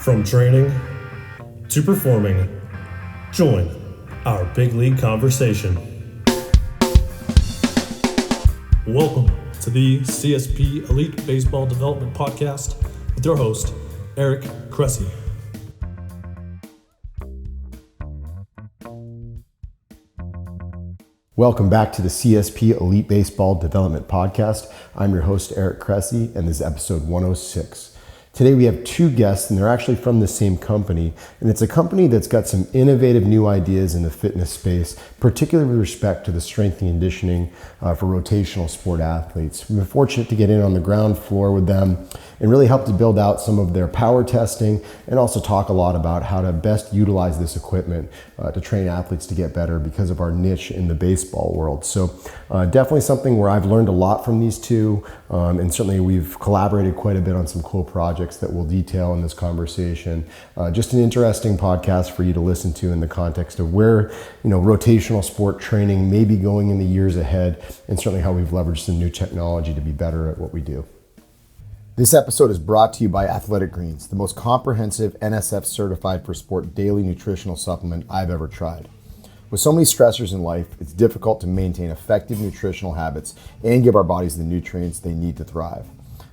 From training to performing, join our big league conversation. Welcome to the CSP Elite Baseball Development Podcast with your host, Eric Cressey. Welcome back to the CSP Elite Baseball Development Podcast. I'm your host, Eric Cressey, and this is episode 106. Today we have two guests, and they're actually from the same company, and it's a company that's got some innovative new ideas in the fitness space, particularly with respect to the strength and conditioning for rotational sport athletes. We've been fortunate to get in on the ground floor with them and really help to build out some of their power testing and also talk a lot about how to best utilize this equipment to train athletes to get better because of our niche in the baseball world. So definitely something where I've learned a lot from these two, and certainly we've collaborated quite a bit on some cool projects that we'll detail in this conversation. Just an interesting podcast for you to listen to in the context of where rotational sport training may be going in the years ahead, and certainly how we've leveraged some new technology to be better at what we do. This episode is brought to you by Athletic Greens, the most comprehensive NSF certified for sport daily nutritional supplement I've ever tried. With so many stressors in life, it's difficult to maintain effective nutritional habits and give our bodies the nutrients they need to thrive.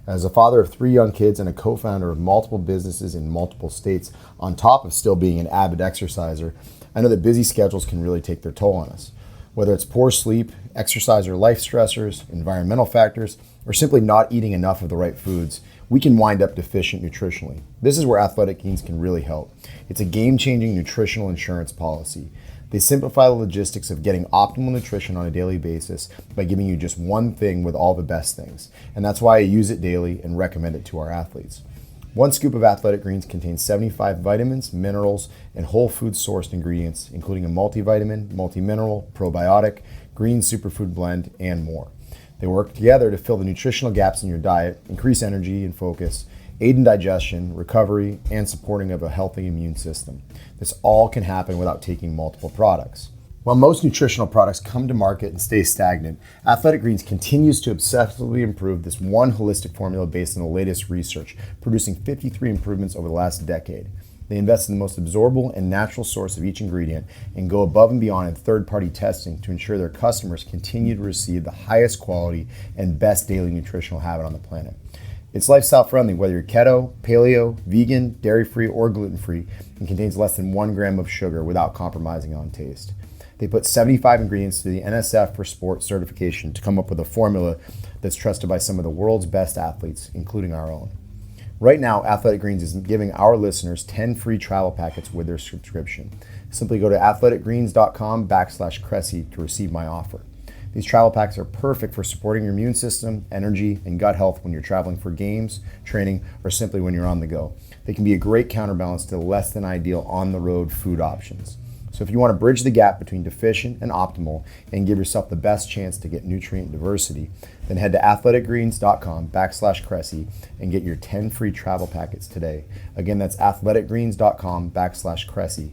As a father of 3 young kids and a co-founder of multiple businesses in multiple states, on top of still being an avid exerciser, I know that busy schedules can really take their toll on us. Whether it's poor sleep, exercise or life stressors, environmental factors, or simply not eating enough of the right foods, we can wind up deficient nutritionally. This is where Athletic Greens can really help. It's a game-changing nutritional insurance policy. They simplify the logistics of getting optimal nutrition on a daily basis by giving you just one thing with all the best things. And that's why I use it daily and recommend it to our athletes. 1 scoop of Athletic Greens contains 75 vitamins, minerals, and whole food sourced ingredients, including a multivitamin, multimineral, probiotic, green superfood blend, and more. They work together to fill the nutritional gaps in your diet, increase energy and focus, aid in digestion, recovery, and supporting of a healthy immune system. This all can happen without taking multiple products. While most nutritional products come to market and stay stagnant, Athletic Greens continues to obsessively improve this one holistic formula based on the latest research, producing 53 improvements over the last decade. They invest in the most absorbable and natural source of each ingredient and go above and beyond in third-party testing to ensure their customers continue to receive the highest quality and best daily nutritional habit on the planet. It's lifestyle friendly, whether you're keto, paleo, vegan, dairy-free, or gluten-free, and contains less than 1 gram of sugar without compromising on taste. They put 75 ingredients through the NSF for Sport certification to come up with a formula that's trusted by some of the world's best athletes, including our own. Right now, Athletic Greens is giving our listeners 10 free travel packets with their subscription. Simply go to athleticgreens.com/Cressey to receive my offer. These travel packs are perfect for supporting your immune system, energy, and gut health when you're traveling for games, training, or simply when you're on the go. They can be a great counterbalance to less than ideal on-the-road food options. So if you want to bridge the gap between deficient and optimal and give yourself the best chance to get nutrient diversity, then head to athleticgreens.com/Cressey and get your 10 free travel packets today. Again, that's athleticgreens.com/Cressey, CRESSEY.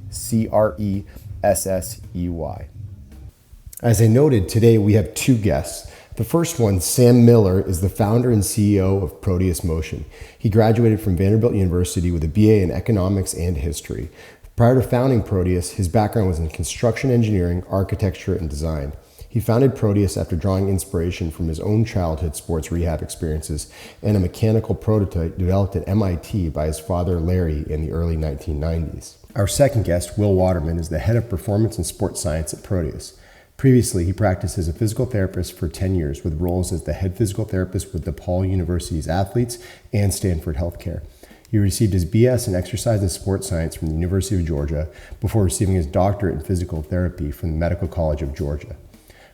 As I noted, today we have 2 guests. The first one, Sam Miller, is the founder and CEO of Proteus Motion. He graduated from Vanderbilt University with a BA in economics and history. Prior to founding Proteus, his background was in construction engineering, architecture, and design. He founded Proteus after drawing inspiration from his own childhood sports rehab experiences and a mechanical prototype developed at MIT by his father Larry in the early 1990s. Our second guest, Will Waterman, is the head of performance and sports science at Proteus. Previously, he practiced as a physical therapist for 10 years with roles as the head physical therapist with DePaul University's athletes and Stanford Healthcare. He received his BS in exercise and sports science from the University of Georgia before receiving his doctorate in physical therapy from the Medical College of Georgia.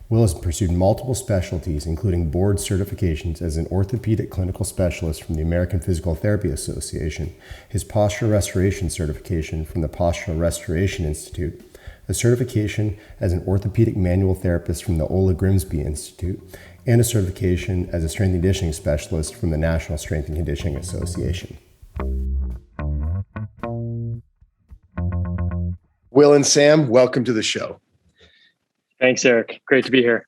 Will has pursued multiple specialties, including board certifications as an orthopedic clinical specialist from the American Physical Therapy Association, his postural restoration certification from the Postural Restoration Institute, a certification as an orthopedic manual therapist from the Ola Grimsby Institute, and a certification as a strength and conditioning specialist from the National Strength and Conditioning Association. Will and Sam, welcome to the show. Thanks, Eric. Great to be here.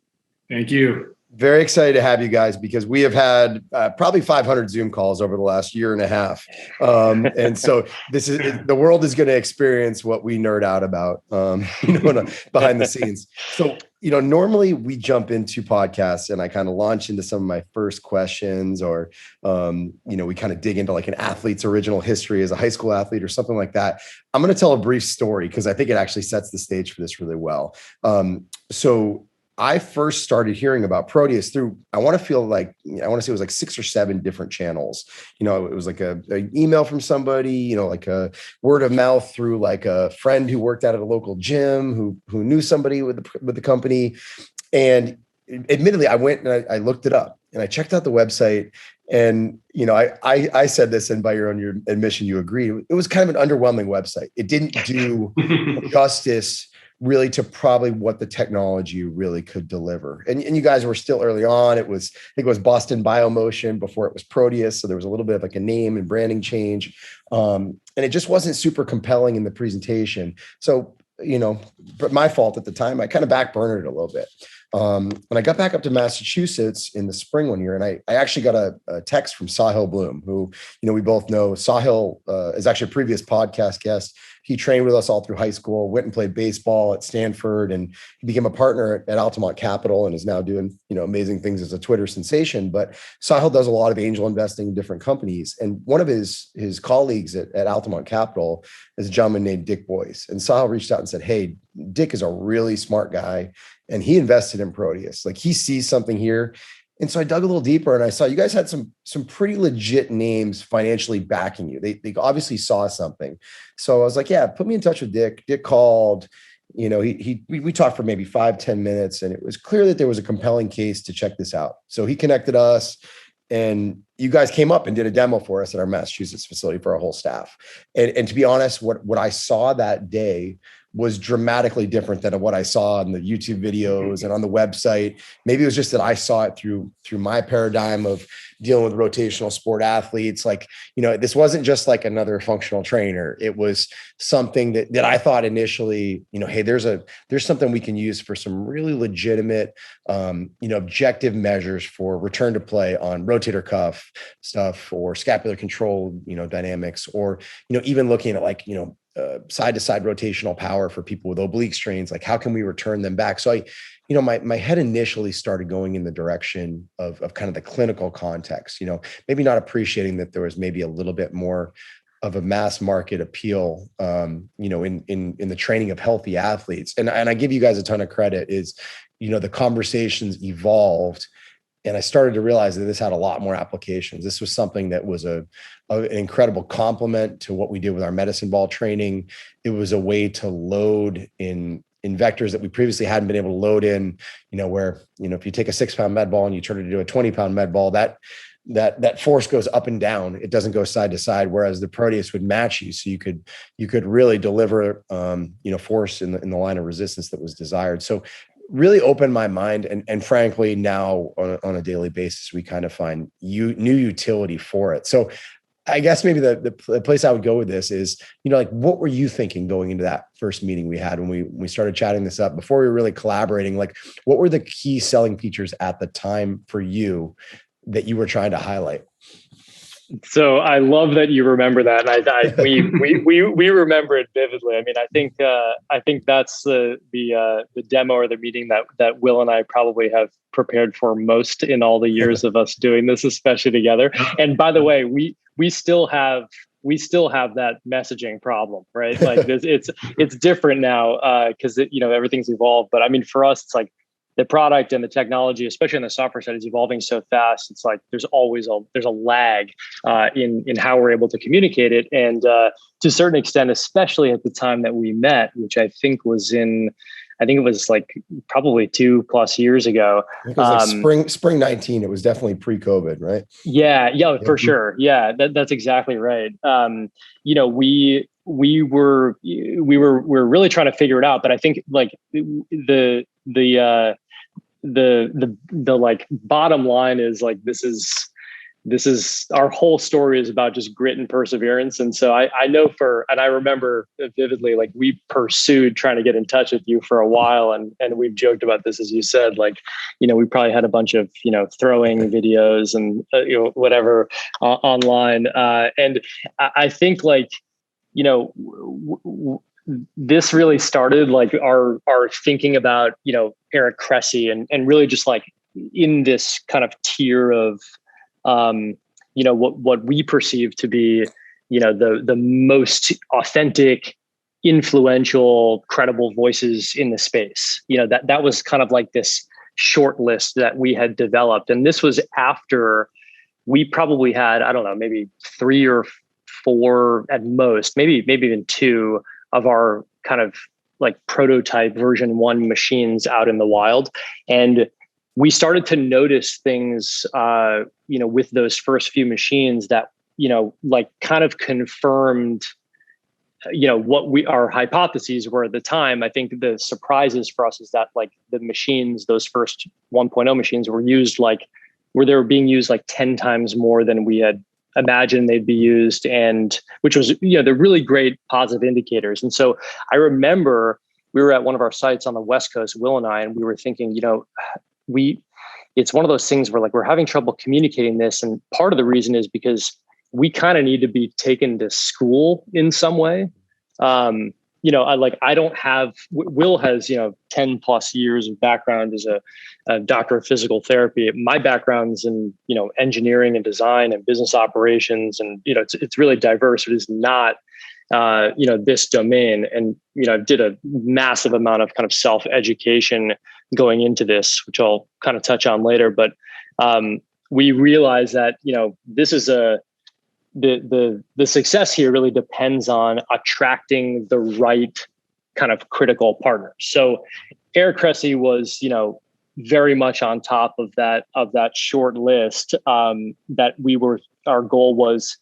Thank you. Very excited to have you guys because we have had probably 500 Zoom calls over the last year and a half. And so the world is going to experience what we nerd out about, behind the scenes. So, normally we jump into podcasts and I kind of launch into some of my first questions or, we kind of dig into like an athlete's original history as a high school athlete or something like that. I'm going to tell a brief story because I think it actually sets the stage for this really well. So I first started hearing about Proteus through, I want to say it was like 6 or 7 different channels. It was like a email from somebody, like a word of mouth through like a friend who worked out at a local gym who knew somebody with the company. And admittedly, I went and I looked it up and I checked out the website. And, I said this, and by your admission, you agreed. It was kind of an underwhelming website. It didn't do justice really to probably what the technology really could deliver. And you guys were still early on. I think it was Boston Biomotion before it was Proteus. So there was a little bit of like a name and branding change. And it just wasn't super compelling in the presentation. So, but my fault at the time, I kind of backburnered it a little bit. When I got back up to Massachusetts in the spring one year, and I actually got a text from Sahil Bloom, who, we both know. Sahil is actually a previous podcast guest. He trained with us all through high school, went and played baseball at Stanford, and he became a partner at Altamont Capital and is now doing, amazing things as a Twitter sensation. But Sahil does a lot of angel investing in different companies. And one of his colleagues at Altamont Capital is a gentleman named Dick Boyce. And Sahil reached out and said, "Hey, Dick is a really smart guy, and he invested in Proteus. Like, he sees something here." And so I dug a little deeper and I saw you guys had some pretty legit names financially backing you. They obviously saw something. So I was like, yeah, put me in touch with Dick. Dick called, we talked for maybe 5-10 minutes, and it was clear that there was a compelling case to check this out. So he connected us, and you guys came up and did a demo for us at our Massachusetts facility for our whole staff. And to be honest, what I saw that day was dramatically different than what I saw in the YouTube videos and on the website. Maybe it was just that I saw it through my paradigm of dealing with rotational sport athletes. Like, this wasn't just like another functional trainer. It was something that I thought initially, hey, there's something we can use for some really legitimate, objective measures for return to play on rotator cuff stuff or scapular control, dynamics, or, even looking at like, side-to-side rotational power for people with oblique strains. Like, how can we return them back? So my head initially started going in the direction of kind of the clinical context, maybe not appreciating that there was maybe a little bit more of a mass market appeal, in the training of healthy athletes. And I give you guys a ton of credit is, the conversations evolved. And I started to realize that this had a lot more applications. This was something that was an incredible complement to what we did with our medicine ball training. It was a way to load in vectors that we previously hadn't been able to load in, where, if you take a 6-pound med ball and you turn it into a 20-pound med ball, that force goes up and down. It doesn't go side to side, whereas the Proteus would match you. So you could really deliver, force in the line of resistance that was desired. So really opened my mind. And frankly, now on a daily basis, we kind of find new utility for it. So I guess maybe the place I would go with this is, like, what were you thinking going into that first meeting we had when we started chatting this up before we were really collaborating? Like, what were the key selling features at the time for you that you were trying to highlight? So I love that you remember that, and we remember it vividly. I mean, I think that's the demo or the meeting that Will and I probably have prepared for most in all the years of us doing this, especially together. And by the way, we still have that messaging problem, right? Like it's different now because everything's evolved. But I mean, for us, it's like, the product and the technology, especially on the software side, is evolving so fast. It's like there's a lag in how we're able to communicate it, and to a certain extent, especially at the time that we met, which I think it was like probably 2+ years ago. It was like spring 19. It was definitely pre-COVID, right? Yeah, for sure. Yeah, that's exactly right. We were really trying to figure it out, but I think like the like bottom line is like, this is this is our whole story is about just grit and perseverance. And so I know and I remember vividly, like we pursued trying to get in touch with you for a while. And we've joked about this, as you said, like, we probably had a bunch of, throwing videos and, whatever online. And I think like, this really started like our thinking about, Eric Cressey and really just like in this kind of tier of, what we perceive to be, the most authentic, influential, credible voices in the space. That was kind of like this short list that we had developed. And this was after we probably had, I don't know, maybe 3 or 4 at most, maybe even 2 of our kind of like prototype version 1 machines out in the wild. And we started to notice things, with those first few machines that, like kind of confirmed, what our hypotheses were at the time. I think the surprises for us is that like the machines, those first 1.0 machines were they were being used like 10 times more than we had imagined they'd be used. And which was, they're really great positive indicators. And so I remember we were at one of our sites on the West Coast, Will and I, and we were thinking, it's one of those things where like we're having trouble communicating this. And part of the reason is because we kind of need to be taken to school in some way. I don't have, Will has, 10 plus years of background as a doctor of physical therapy. My background's in, engineering and design and business operations. And, it's really diverse. It is not, this domain. And, I did a massive amount of kind of self-education going into this, which I'll kind of touch on later. But we realized that, this is the success here really depends on attracting the right kind of critical partners. So Eric Cressey was, very much on top of that short list, that our goal was,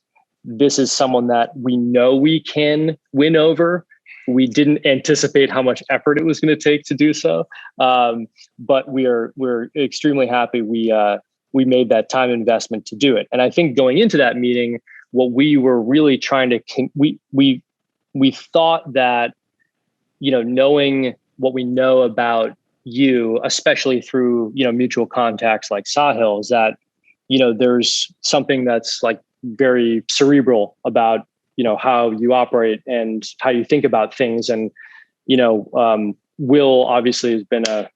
this is someone that we know we can win over. We didn't anticipate how much effort it was going to take to do so. But we're extremely happy we made that time investment to do it. And I think going into that meeting, what we were really trying to, we thought that, knowing what we know about you, especially through, mutual contacts like Sahil, is that, there's something that's like very cerebral about, how you operate and how you think about things. And, Will obviously has been I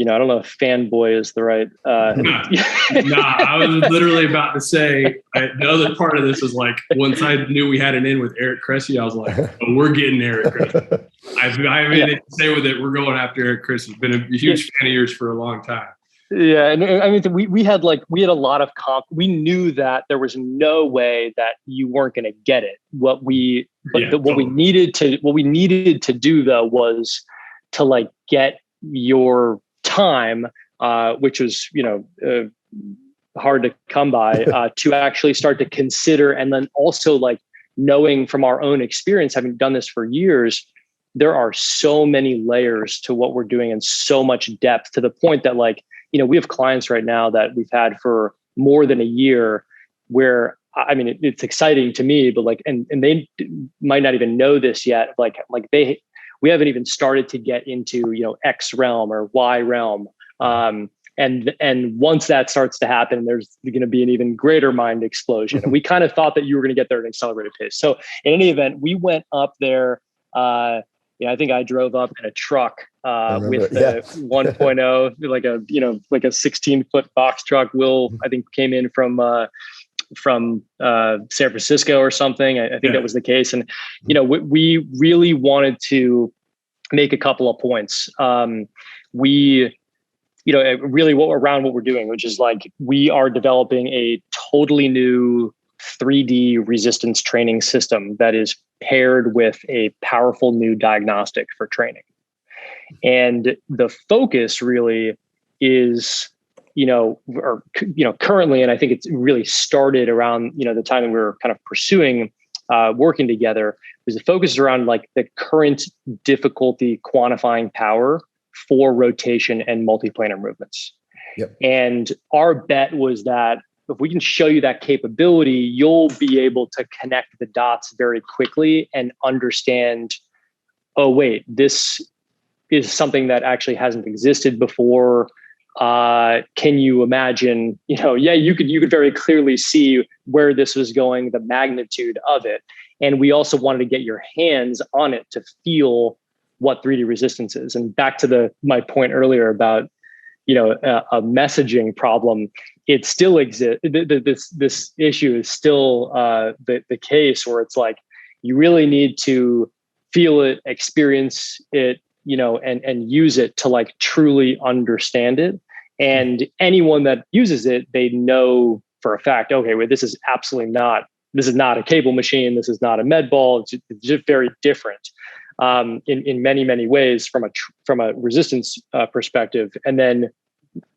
don't know if fanboy is the right. I was literally about to say the other part of this is like, once I knew we had an in with Eric Cressey, I was like, oh, we're getting Eric Cressey. I have anything to say with it. We're going after Eric Cressey. He's been a huge fan of yours for a long time. Yeah. And I mean, we had a lot of we knew that there was no way that you weren't going to get it. What we needed to do though was to like get your time, which was, hard to come by, to actually start to consider. And then also like knowing from our own experience, having done this for years, there are so many layers to what we're doing and so much depth to the point that like, we have clients right now that we've had for more than a year where, I mean, it's exciting to me, but like, and they might not even know this yet. We haven't even started to get into, X realm or Y realm. And once that starts to happen, there's going to be an even greater mind explosion. And we kind of thought that you were going to get there at an accelerated pace. So in any event, we went up there. I think I drove up in a truck with the 1.0, like a 16-foot box truck. Will, I think, came in from San Francisco or something. I think that was the case. And, we really wanted to make a couple of points. Really around what we're doing, which is like, we are developing a totally new 3D resistance training system that is paired with a powerful new diagnostic for training. And the focus really is, currently, and I think it's really started around, the time that we were kind of pursuing working together, was the focus around like the current difficulty quantifying power for rotation and multiplanar movements. Yep. And our bet was that if we can show you that capability, you'll be able to connect the dots very quickly and understand, oh, wait, this is something that actually hasn't existed before. Can you imagine, you could very clearly see where this was going, the magnitude of it. And we also wanted to get your hands on it to feel what 3D resistance is. And back to my point earlier about, a messaging problem, it still exists. This issue is still the case where it's like, you really need to feel it, experience it, and use it to like truly understand it. And anyone that uses it, they know for a fact, okay, wait, this is not a cable machine. This is not a med ball. It's just very different in many, many ways from a resistance perspective. And then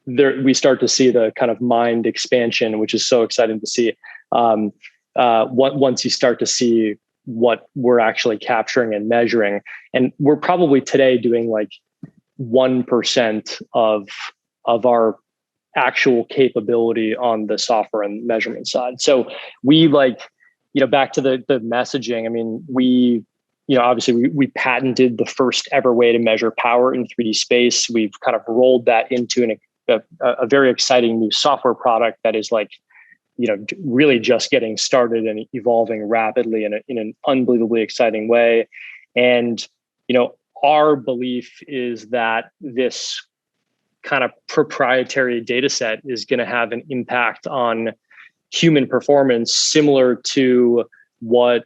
we start to see the kind of mind expansion, which is so exciting to see. Once you start to see what we're actually capturing and measuring, and we're probably today doing like 1% of our actual capability on the software and measurement side. So we back to the messaging. I mean, obviously we patented the first ever way to measure power in 3D space. We've kind of rolled that into a very exciting new software product that is really just getting started and evolving rapidly in an unbelievably exciting way. And, our belief is that this kind of proprietary data set is going to have an impact on human performance similar to what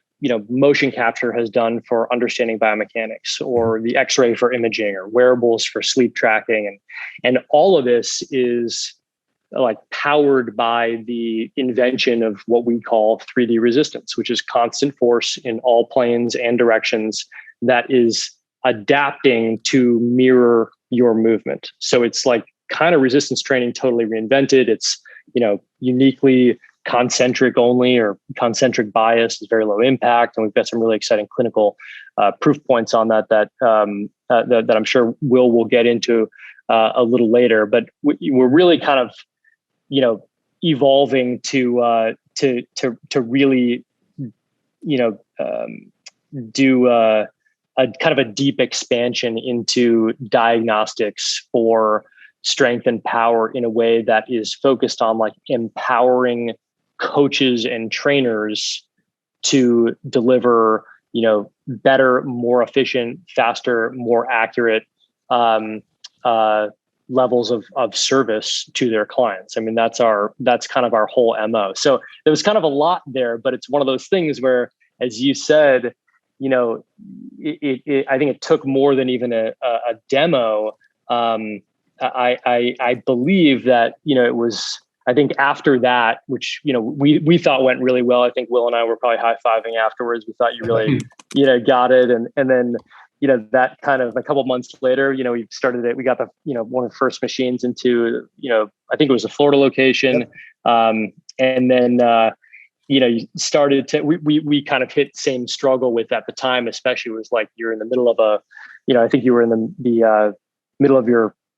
motion capture has done for understanding biomechanics, or the X-ray for imaging, or wearables for sleep tracking. And all of this is like powered by the invention of what we call 3D resistance, which is constant force in all planes and directions that is adapting to mirror your movement. So it's like kind of resistance training totally reinvented. It's, uniquely concentric only, or concentric bias is very low impact. And we've got some really exciting clinical proof points on that I'm sure we'll get into a little later. But we're really kind of, evolving to really, do a kind of a deep expansion into diagnostics for strength and power in a way that is focused on like empowering coaches and trainers to deliver, better, more efficient, faster, more accurate levels of service to their clients. I mean, that's kind of our whole MO. So there was kind of a lot there, but it's one of those things where, as you said, I think it took more than even a demo. I believe that, it was, I think after that, which, we thought went really well. I think Will and I were probably high-fiving afterwards. We thought you really, got it. And then, that kind of a couple of months later, we started it. We got the, one of the first machines into, I think it was a Florida location. Yep. And then, you started to, we kind of hit same struggle with at the time, especially was like, you're in the middle of I think you were in the middle of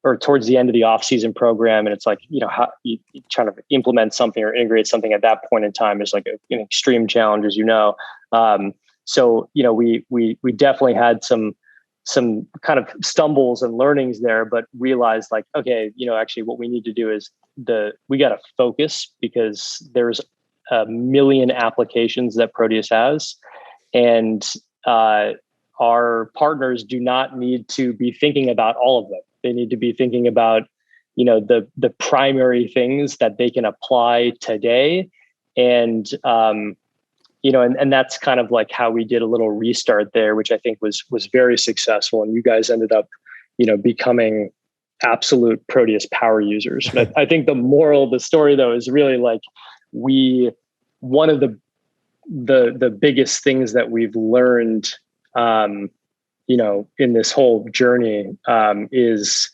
or towards the end of the off-season program. And it's like, how you trying to implement something or integrate something at that point in time is like an extreme challenge, as you know. So, we definitely had some kind of stumbles and learnings there, but realized like, okay, actually what we need to do is we got to focus, because there's a million applications that Proteus has. And our partners do not need to be thinking about all of them. They need to be thinking about, the primary things that they can apply today. And, and that's kind of like how we did a little restart there, which I think was very successful. And you guys ended up, becoming absolute Proteus power users. But I think the moral of the story, though, is really like one of the biggest things that we've learned, in this whole journey, is,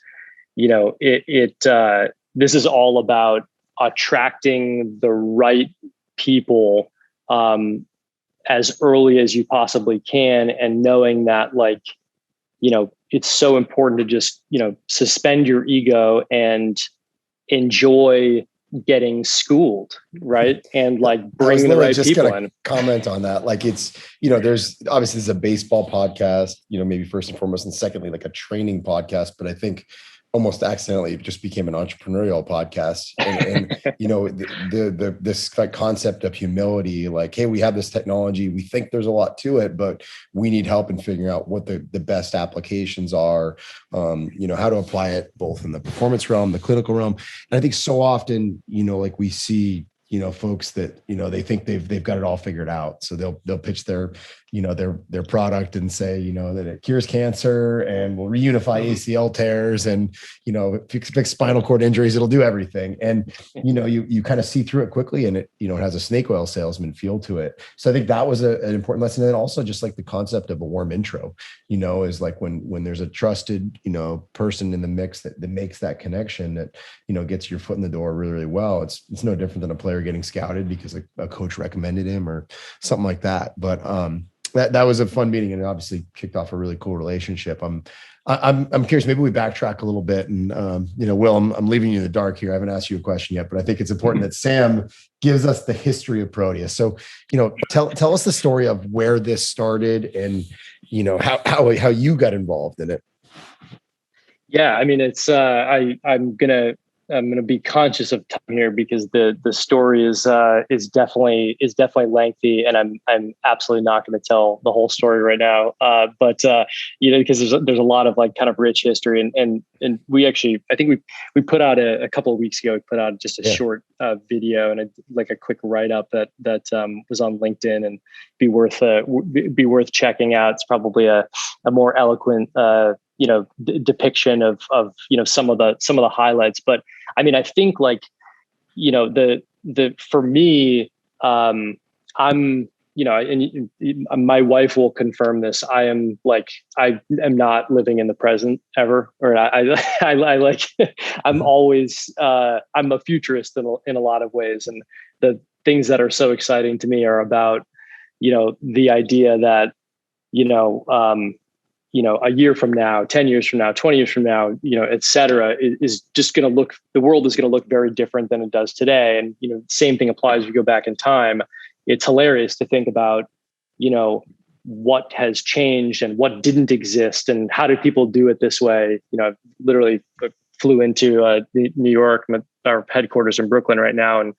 this is all about attracting the right people as early as you possibly can, and knowing that it's so important to just, suspend your ego and enjoy getting schooled, right? And like bringing the right people in. Comment on that. Like it's, there's obviously this is a baseball podcast, maybe first and foremost, and secondly, like a training podcast, but I think almost accidentally it just became an entrepreneurial podcast. And this like concept of humility, like, hey, we have this technology, we think there's a lot to it, but we need help in figuring out what the best applications are, how to apply it both in the performance realm, the clinical realm. And I think so often, like we see, folks that, they think they've got it all figured out. So they'll pitch their product and say, that it cures cancer and will reunify ACL tears and, fix spinal cord injuries. It'll do everything. And, you kind of see through it quickly, and it has a snake oil salesman feel to it. So I think that was an important lesson. And also just like the concept of a warm intro, is like when there's a trusted, person in the mix that makes that connection that, gets your foot in the door really, really well. It's no different than a player getting scouted because a coach recommended him or something like that. But, that was a fun meeting, and it obviously kicked off a really cool relationship. I'm curious. Maybe we backtrack a little bit, and Will, I'm leaving you in the dark here. I haven't asked you a question yet, but I think it's important that Sam gives us the history of Proteus. So, tell us the story of where this started, and how you got involved in it. Yeah, I mean, it's I'm gonna be conscious of time here because the story is definitely lengthy, and I'm absolutely not going to tell the whole story right now. But because there's a lot of like kind of rich history, and we actually, I think we put out a couple of weeks ago, we put out just a short video and a quick write up that was on LinkedIn, and be worth checking out. It's probably a more eloquent depiction of some of the highlights. But I mean, I think like, for me, I'm, and my wife will confirm this. I am not living in the present ever, or I like, I'm always, I'm a futurist in a lot of ways. And the things that are so exciting to me are about, the idea that, a year from now, 10 years from now, 20 years from now, et cetera, is just going to look, the world is going to look very different than it does today. And, same thing applies if you go back in time. It's hilarious to think about, what has changed and what didn't exist and how did people do it this way? I literally flew into New York, our headquarters in Brooklyn right now. And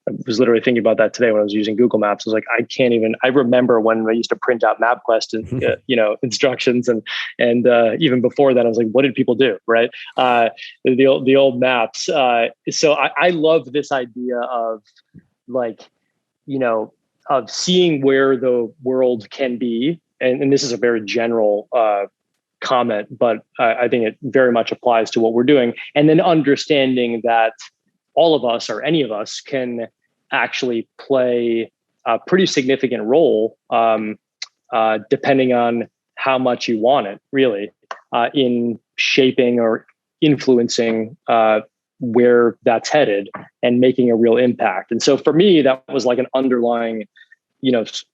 I was literally thinking about that today when I was using Google Maps. I was like, I remember when I used to print out MapQuest and, instructions. And even before that, I was like, what did people do? Right. The old maps. So I love this idea of of seeing where the world can be. And this is a very general, comment, but I think it very much applies to what we're doing. And then understanding that all of us or any of us can actually play a pretty significant role, depending on how much you want it, really, in shaping or influencing where that's headed and making a real impact. And so for me, that was like an underlying,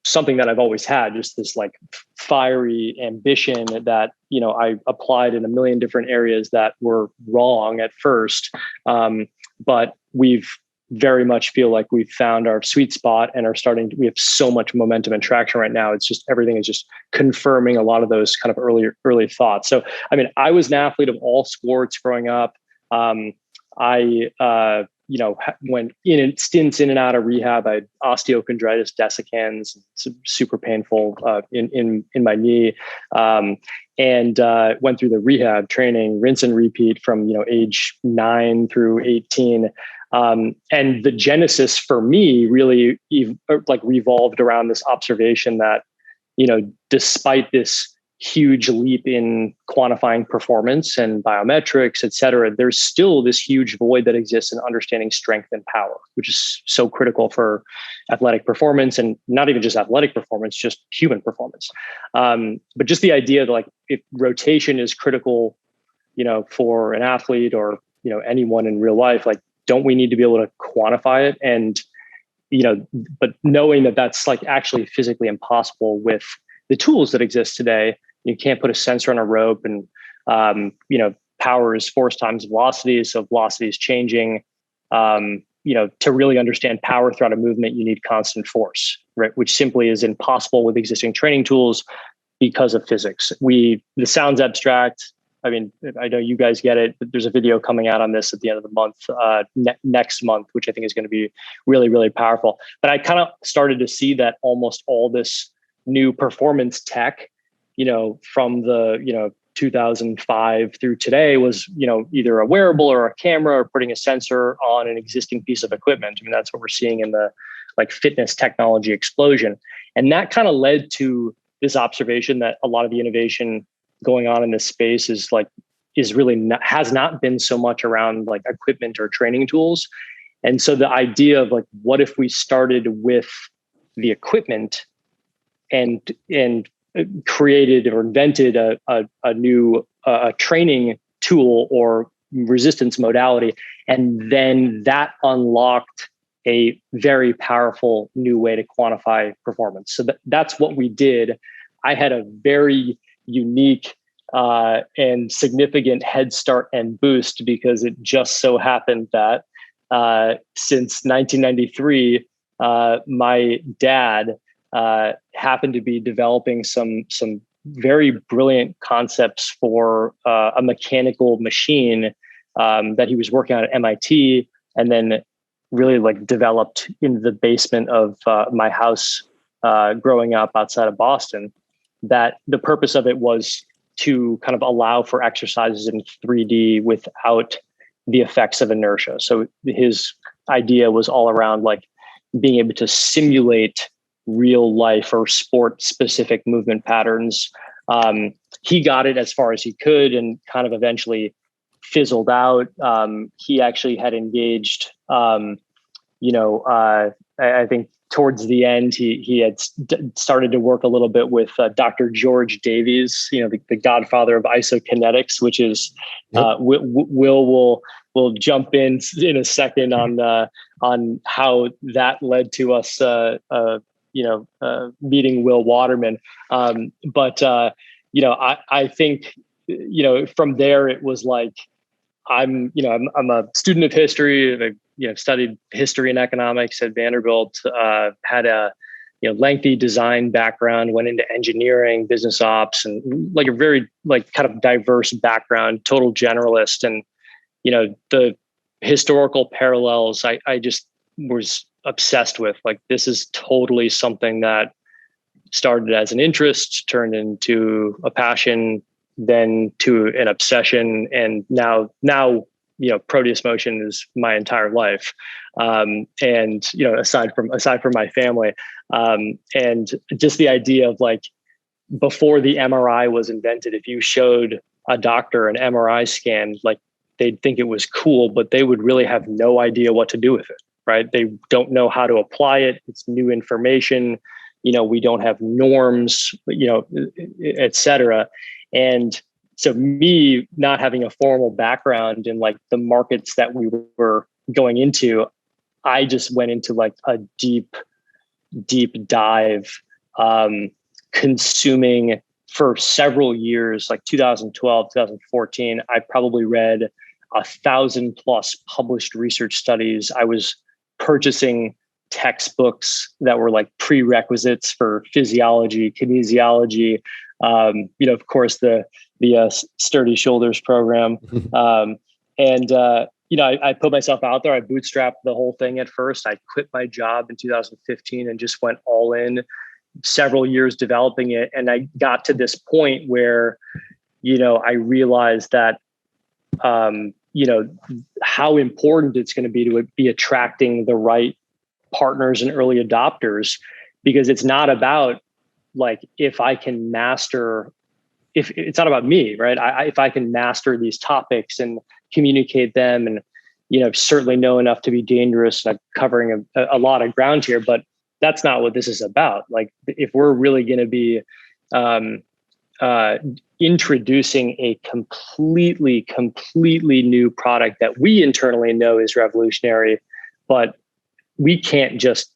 something that I've always had, just this like fiery ambition that, I applied in a million different areas that were wrong at first. But we've very much feel like we've found our sweet spot and we have so much momentum and traction right now. It's just, everything is just confirming a lot of those kind of early thoughts. So, I mean, I was an athlete of all sports growing up. I went in stints in and out of rehab. I had osteochondritis dissecans, super painful in my knee, and went through the rehab training, rinse and repeat from age 9 through 18. And the genesis for me really revolved around this observation that despite this huge leap in quantifying performance and biometrics, et cetera, there's still this huge void that exists in understanding strength and power, which is so critical for athletic performance, and not even just athletic performance, just human performance. But just the idea that if rotation is critical, for an athlete or, anyone in real life, don't we need to be able to quantify it? And, but knowing that that's actually physically impossible with the tools that exist today. You can't put a sensor on a rope, and power is force times velocity. So velocity is changing. to really understand power throughout a movement, you need constant force, right? Which simply is impossible with existing training tools because of physics. This sounds abstract. I mean, I know you guys get it, but there's a video coming out on this at the end of the month, next month, which I think is going to be really, really powerful. But I kind of started to see that almost all this new performance tech, from the, 2005 through today was, either a wearable or a camera or putting a sensor on an existing piece of equipment. I mean, that's what we're seeing in the fitness technology explosion. And that kind of led to this observation that a lot of the innovation going on in this space has not been so much around equipment or training tools. And so the idea of what if we started with the equipment and created or invented a new training tool or resistance modality, and then that unlocked a very powerful new way to quantify performance. So that's what we did. I had a very unique and significant head start and boost because it just so happened that since 1993, my dad happened to be developing some very brilliant concepts for a mechanical machine that he was working on at MIT, and then really developed in the basement of my house growing up outside of Boston. That the purpose of it was to kind of allow for exercises in 3D without the effects of inertia. So his idea was all around being able to simulate real life or sport specific movement patterns. He got it as far as he could and kind of eventually fizzled out. He actually had engaged, I think towards the end, he had started to work a little bit with Dr. George Davies, the godfather of isokinetics, which is we'll jump in a second on how that led to us meeting Will Waterman. But I think from there it was I'm a student of history. I studied history and economics at Vanderbilt. Had a lengthy design background. Went into engineering, business ops, and a very kind of diverse background. Total generalist, and the historical parallels. I just was obsessed with. This is totally something that started as an interest, turned into a passion, then to an obsession, and now Proteus motion is my entire life. And aside from my family, and just the idea of before the MRI was invented, if you showed a doctor an MRI scan, they'd think it was cool, but they would really have no idea what to do with it, right? They don't know how to apply it. It's new information. We don't have norms, et cetera. And so me not having a formal background in the markets that we were going into, I just went into a deep dive, consuming for several years, 2012, 2014, I probably read 1,000+ published research studies. I was purchasing textbooks that were prerequisites for physiology, kinesiology, of course, the Sturdy Shoulders program. I put myself out there. I bootstrapped the whole thing at first. I quit my job in 2015 and just went all in, several years developing it. And I got to this point where, I realized that, how important it's going to be attracting the right partners and early adopters, because it's not about if I can master, if it's not about me, right? If I can master these topics and communicate them and, certainly know enough to be dangerous. I'm covering a lot of ground here, but that's not what this is about. If we're really going to be introducing a completely new product that we internally know is revolutionary, but we can't just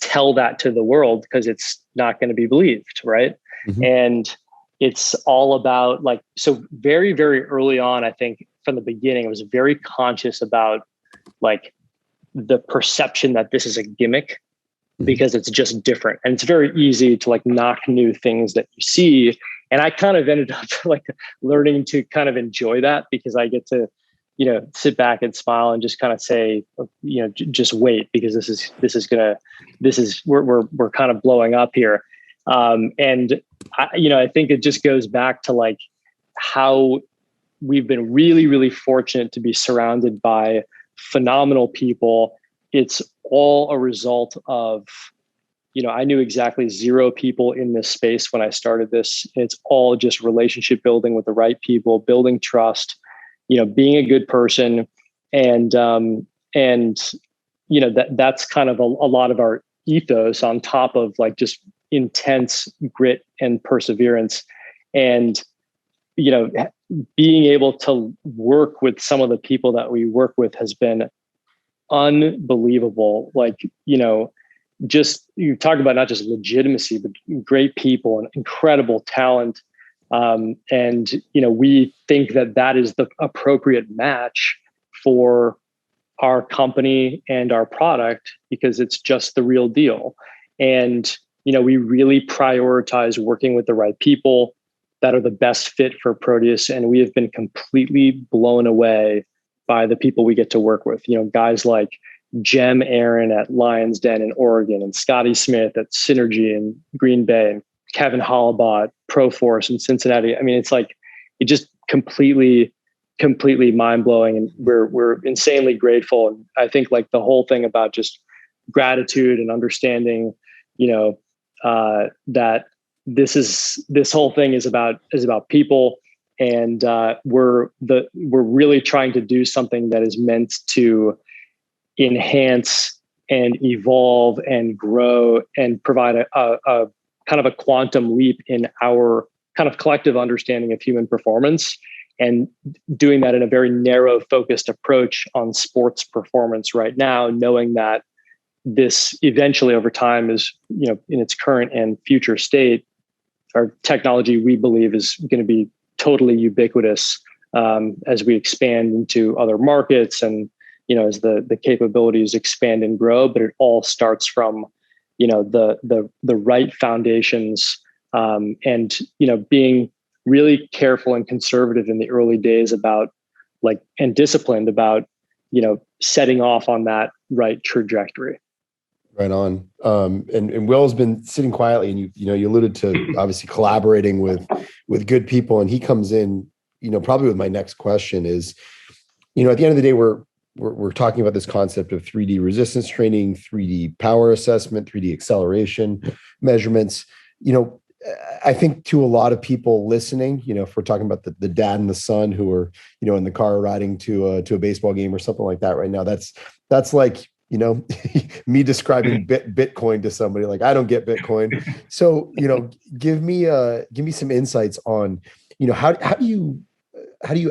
tell that to the world because it's not going to be believed, right? Mm-hmm. And it's all about so very, very early on, I think from the beginning, I was very conscious about the perception that this is a gimmick because it's just different. And it's very easy to like knock new things that you see. And I kind of ended up like learning to kind of enjoy that because I get to, sit back and smile and just kind of say, just wait, because we're kind of blowing up here. And I think it just goes back to like how we've been really, really fortunate to be surrounded by phenomenal people. It's all a result of, I knew exactly 0 people in this space when I started this. It's all just relationship building with the right people, building trust, being a good person. And that's kind of a lot of our ethos on top of like just intense grit and perseverance. And, being able to work with some of the people that we work with has been unbelievable. Like, just you talk about not just legitimacy, but great people and incredible talent. And we think that is the appropriate match for our company and our product because it's just the real deal. And, we really prioritize working with the right people that are the best fit for Proteus. And we have been completely blown away by the people we get to work with, guys like Jem Aaron at Lions Den in Oregon and Scotty Smith at Synergy in Green Bay and Kevin Hollabaugh, Proforce in Cincinnati. I mean, it's like, it just completely mind blowing. And we're insanely grateful. And I think like the whole thing about just gratitude and understanding, that this whole thing is about people. And we're really trying to do something that is meant to enhance and evolve and grow and provide a kind of a quantum leap in our kind of collective understanding of human performance, and doing that in a very narrow focused approach on sports performance right now, knowing that this eventually over time is, in its current and future state, our technology, we believe, is going to be totally ubiquitous as we expand into other markets and, as the capabilities expand and grow. But it all starts from, the right foundations and, being really careful and conservative in the early days about and disciplined about, setting off on that right trajectory. Right on. And Will's been sitting quietly, and you alluded to obviously collaborating with good people, and he comes in, probably with my next question is, at the end of the day, we're talking about this concept of 3D resistance training, 3D power assessment, 3D acceleration measurements. I think to a lot of people listening, if we're talking about the dad and the son who are, in the car riding to a baseball game or something like that right now, that's like, me describing Bitcoin to somebody. Like, I don't get Bitcoin. So, give me some insights on, how do you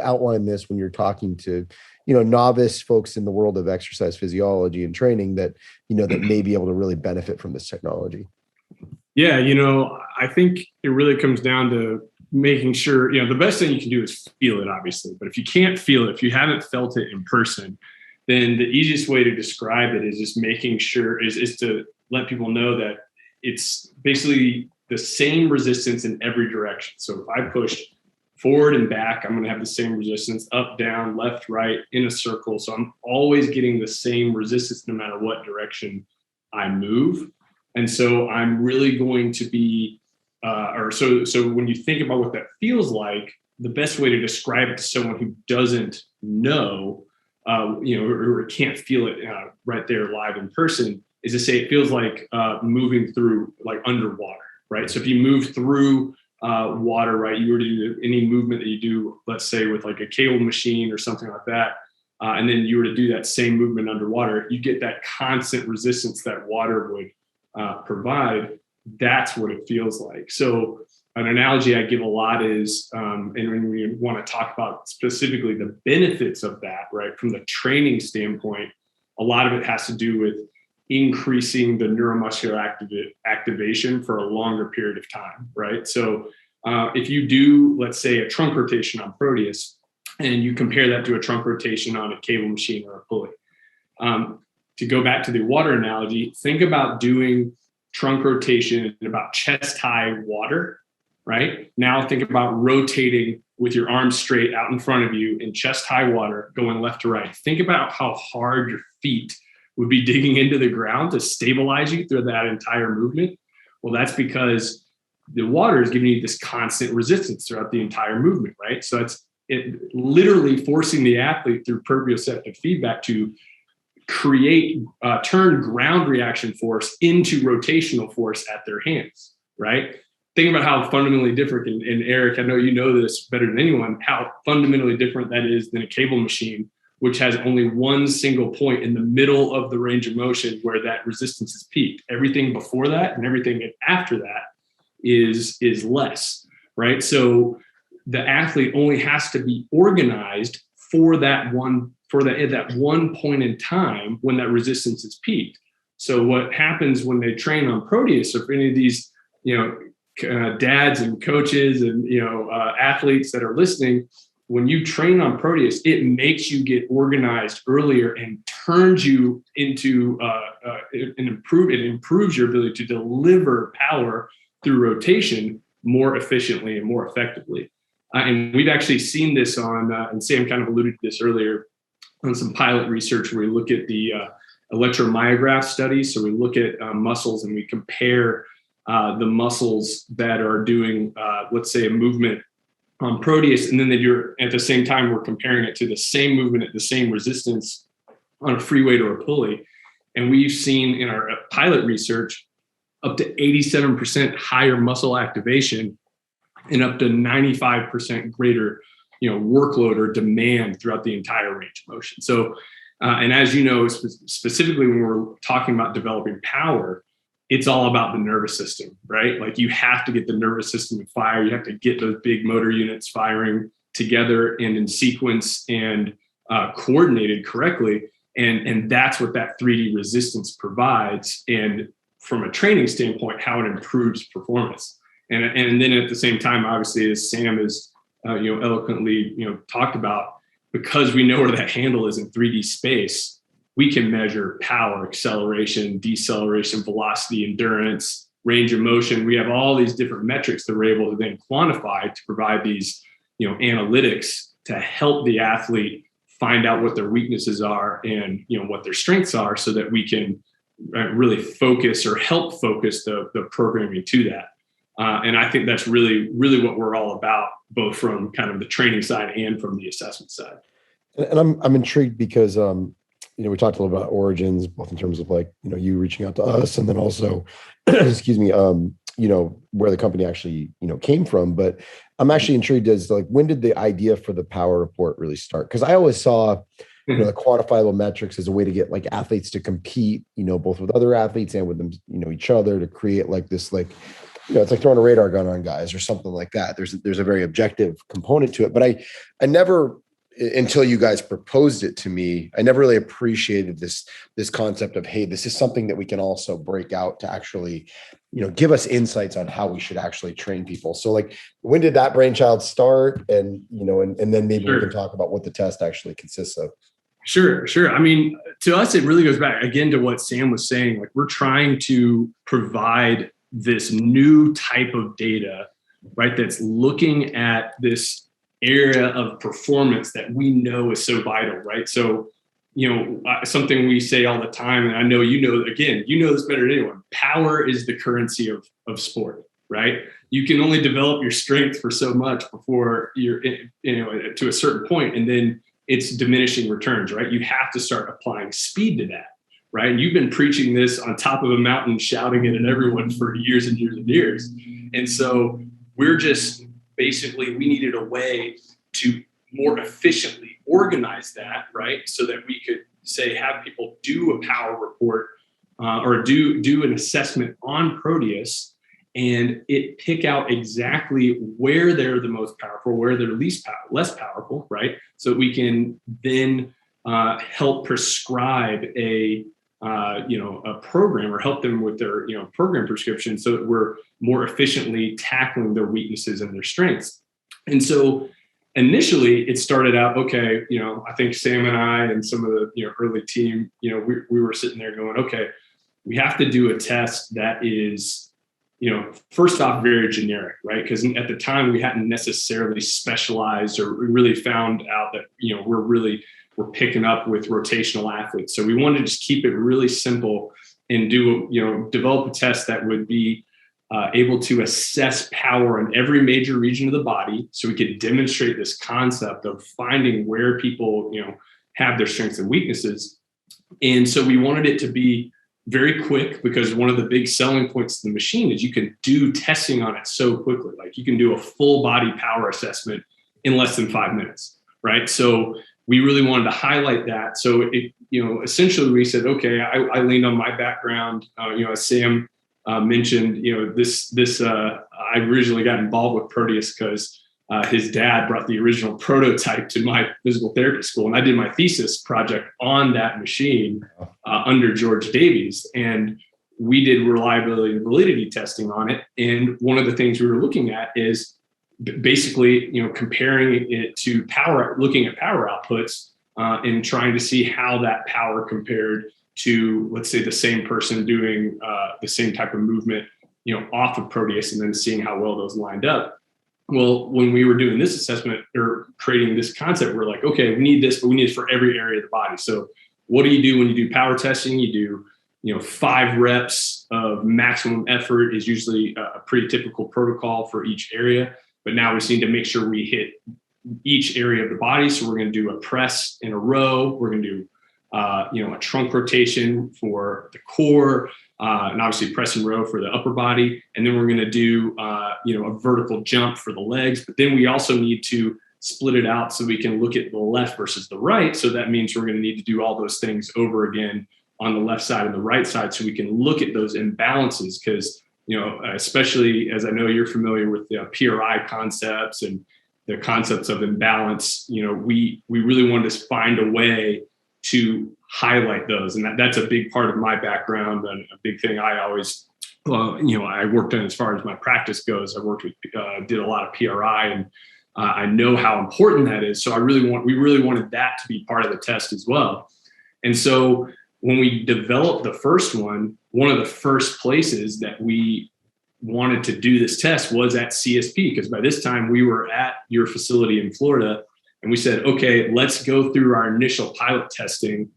outline this when you're talking to, novice folks in the world of exercise physiology and training that may be able to really benefit from this technology? Yeah. I think it really comes down to making sure, the best thing you can do is feel it, obviously. But if you can't feel it, if you haven't felt it in person, then the easiest way to describe it is just making sure is to let people know that it's basically the same resistance in every direction. So if I push forward and back, I'm going to have the same resistance, up, down, left, right, in a circle. So I'm always getting the same resistance no matter what direction I move. And so I'm really going to be, so when you think about what that feels like, the best way to describe it to someone who doesn't know, or can't feel it right there live in person, is to say it feels like moving through like underwater, right? So if you move through water, right, you were to do any movement that you do, let's say with like a cable machine or something like that, and then you were to do that same movement underwater, you get that constant resistance that water would provide. That's what it feels like. So an analogy I give a lot is, and when we want to talk about specifically the benefits of that, right, from the training standpoint, a lot of it has to do with increasing the neuromuscular activation for a longer period of time, right? So if you do, let's say, a trunk rotation on Proteus, and you compare that to a trunk rotation on a cable machine or a pulley, to go back to the water analogy, think about doing trunk rotation in about chest high water, right? Now think about rotating with your arms straight out in front of you in chest high water, going left to right. Think about how hard your feet would be digging into the ground to stabilize you through that entire movement. Well, that's because the water is giving you this constant resistance throughout the entire movement, right? So it literally forcing the athlete through proprioceptive feedback to turn ground reaction force into rotational force at their hands, right? Think about how fundamentally different, and Eric, I know you know this better than anyone, how fundamentally different that is than a cable machine, which has only one single point in the middle of the range of motion where that resistance is peaked. Everything before that and everything after that is less, right? So the athlete only has to be organized for that one point in time when that resistance is peaked. So what happens when they train on Proteus, or for any of these, dads and coaches and athletes that are listening, when you train on Proteus, it makes you get organized earlier and turns you into it improves your ability to deliver power through rotation more efficiently and more effectively. And we've actually seen this on, and Sam kind of alluded to this earlier, on some pilot research where we look at the electromyograph studies. So we look at muscles and we compare the muscles that are doing, let's say, a movement on Proteus, and then at the same time, we're comparing it to the same movement at the same resistance on a free weight or a pulley. And we've seen in our pilot research up to 87% higher muscle activation and up to 95% greater workload or demand throughout the entire range of motion. So, and as you know, specifically when we're talking about developing power, it's all about the nervous system, right? Like you have to get the nervous system to fire. You have to get those big motor units firing together and in sequence and coordinated correctly. And that's what that 3D resistance provides. And from a training standpoint, how it improves performance. And then at the same time, obviously, as Sam has eloquently talked about, because we know where that handle is in 3D space, we can measure power, acceleration, deceleration, velocity, endurance, range of motion. We have all these different metrics that we're able to then quantify to provide these analytics to help the athlete find out what their weaknesses are and what their strengths are, so that we can really focus or help focus the programming to that. And I think that's really, really what we're all about, both from kind of the training side and from the assessment side. And I'm intrigued because, we talked a little about origins, both in terms of you reaching out to us, and then also, excuse me, where the company actually, came from. But I'm actually intrigued as when did the idea for the power report really start? Because I always saw, the quantifiable metrics as a way to get athletes to compete, both with other athletes and with them, each other, to create this, it's like throwing a radar gun on guys or something like that. There's a very objective component to it, but I never, until you guys proposed it to me, I never really appreciated this concept of, hey, this is something that we can also break out to actually, give us insights on how we should actually train people. So when did that brainchild start? And, and then maybe we can talk about what the test actually consists of. Sure. I mean, to us, it really goes back again to what Sam was saying. We're trying to provide this new type of data, right? That's looking at this area of performance that we know is so vital, right? So, something we say all the time, and I know this better than anyone, power is the currency of sport, right? You can only develop your strength for so much before you're, to a certain point, and then it's diminishing returns, right? You have to start applying speed to that, right? And you've been preaching this on top of a mountain, shouting it at everyone for years and years and years. And so we're just basically, we needed a way to more efficiently organize that, right? So that we could have people do a power report or do an assessment on Proteus, and it pick out exactly where they're the most powerful, where they're less powerful, right? So we can then help prescribe a program, or help them with their program prescription, so that we're more efficiently tackling their weaknesses and their strengths. And so initially it started out, okay, I think Sam and I and some of the, early team, we were sitting there going, okay, we have to do a test that is, first off, very generic, right? Because at the time we hadn't necessarily specialized, or we really found out that, we're picking up with rotational athletes. So we wanted to just keep it really simple and develop a test that would be able to assess power in every major region of the body, so we could demonstrate this concept of finding where people, have their strengths and weaknesses. And so we wanted it to be very quick, because one of the big selling points of the machine is you can do testing on it so quickly. Like you can do a full body power assessment in less than 5 minutes, right? So we really wanted to highlight that. So it, essentially we said, okay, I leaned on my background, as Sam mentioned, I originally got involved with Proteus because his dad brought the original prototype to my physical therapy school, and I did my thesis project on that machine under George Davies, and we did reliability and validity testing on it. And one of the things we were looking at is basically, comparing it to power, looking at power outputs, and trying to see how that power compared to, let's say, the same person doing the same type of movement, off of Proteus, and then seeing how well those lined up. Well, when we were doing this assessment or creating this concept, we're like, okay, we need this, but we need it for every area of the body. So what do you do when you do power testing? You do, 5 reps of maximum effort is usually a pretty typical protocol for each area. But now we need to make sure we hit each area of the body. So we're going to do a press in a row. We're going to do, a trunk rotation for the core, and obviously press and row for the upper body. And then we're going to do, a vertical jump for the legs. But then we also need to split it out so we can look at the left versus the right. So that means we're going to need to do all those things over again on the left side and the right side, so we can look at those imbalances. Because, especially as I know you're familiar with the PRI concepts and the concepts of imbalance, we really wanted to find a way to highlight those. And that's a big part of my background, and a big thing I always, I worked on as far as my practice goes. I worked with, did a lot of PRI, and I know how important that is. So we really wanted that to be part of the test as well. And so when we developed the first one of the first places that we wanted to do this test was at CSP, because by this time we were at your facility in Florida, and we said, okay, let's go through our initial pilot testing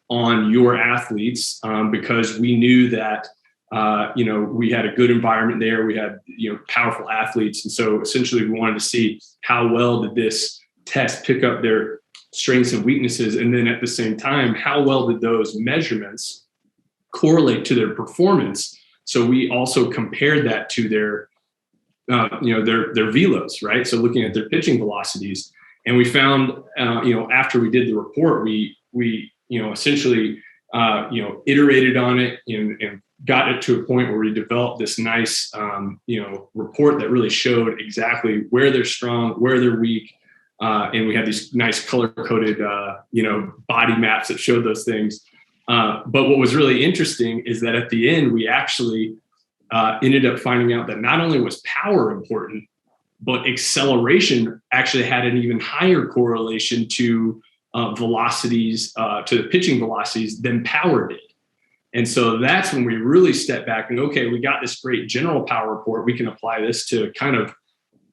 on your athletes, because we knew that, we had a good environment there. We had, powerful athletes. And so essentially we wanted to see how well did this test pick up their strengths and weaknesses. And then at the same time, how well did those measurements correlate to their performance? So we also compared that to their velos, right? So looking at their pitching velocities. And we found, after we did the report, we essentially, iterated on it and got it to a point where we developed this nice, report that really showed exactly where they're strong, where they're weak. And we had these nice color-coded, body maps that showed those things. But what was really interesting is that at the end, we actually ended up finding out that not only was power important, but acceleration actually had an even higher correlation to velocities, to the pitching velocities than power did. And so that's when we really stepped back and, okay, we got this great general power report. We can apply this to kind of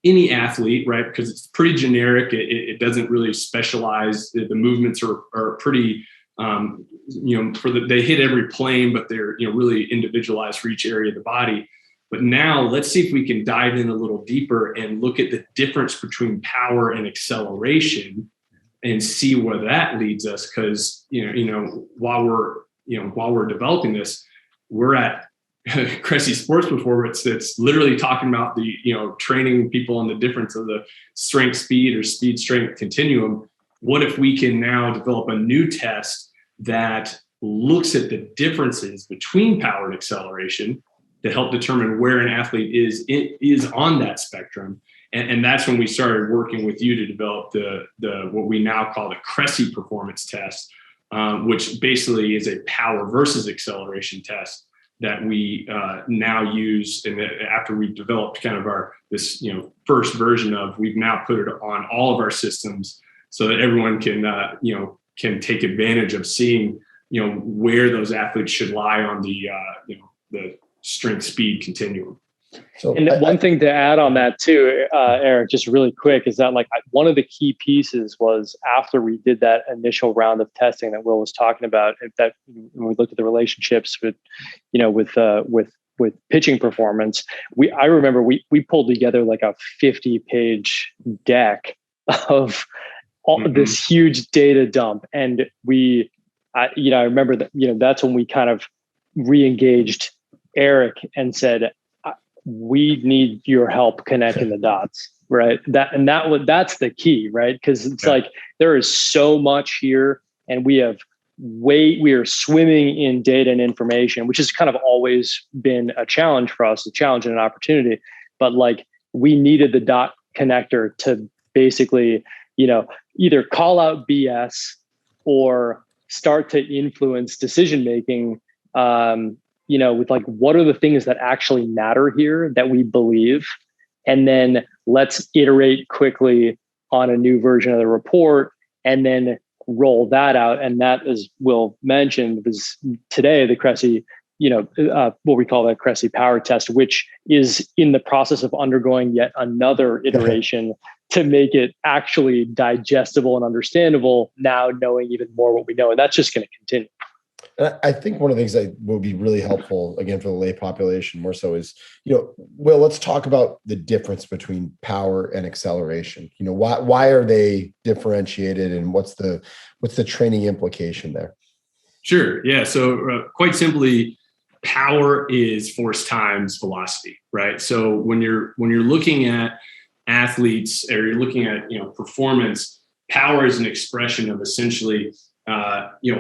any athlete, right? Because it's pretty generic. It doesn't really specialize. The movements are pretty, they hit every plane, but they're, really individualized for each area of the body. But now let's see if we can dive in a little deeper and look at the difference between power and acceleration and see where that leads us. Because, while we're developing this, we're at Cressey Sports Performance. It's literally talking about the, training people on the difference of the strength speed or speed strength continuum. What if we can now develop a new test that looks at the differences between power and acceleration to help determine where an athlete is on that spectrum? And that's when we started working with you to develop the what we now call the Cressey performance test, which basically is a power versus acceleration test. that we now use, and after we've developed kind of this first version of, we've now put it on all of our systems so that everyone can take advantage of seeing where those athletes should lie on the strength speed continuum. So, and one thing to add on that too, Eric, just really quick, is that one of the key pieces was, after we did that initial round of testing that Will was talking about, that when we looked at the relationships with pitching performance, I remember we pulled together like a 50-page deck of all this huge data dump, and I remember that that's when we kind of re-engaged Eric and said, we need your help connecting the dots, right? That's the key, right? Because it's there is so much here, and we are swimming in data and information, which has kind of always been a challenge for us, a challenge and an opportunity. But we needed the dot connector to basically, either call out BS or start to influence decision making. With what are the things that actually matter here that we believe, and then let's iterate quickly on a new version of the report and then roll that out. And that, as Will mentioned, was today the Cressey, what we call that Cressey power test, which is in the process of undergoing yet another iteration to make it actually digestible and understandable, now knowing even more what we know. And that's just going to continue. I think one of the things that will be really helpful, again, for the lay population more so is, Will, let's talk about the difference between power and acceleration. Why are they differentiated, and what's the training implication there? Sure. Yeah. So quite simply, power is force times velocity, right? So when you're looking at athletes, or you're looking at, performance, power is an expression of essentially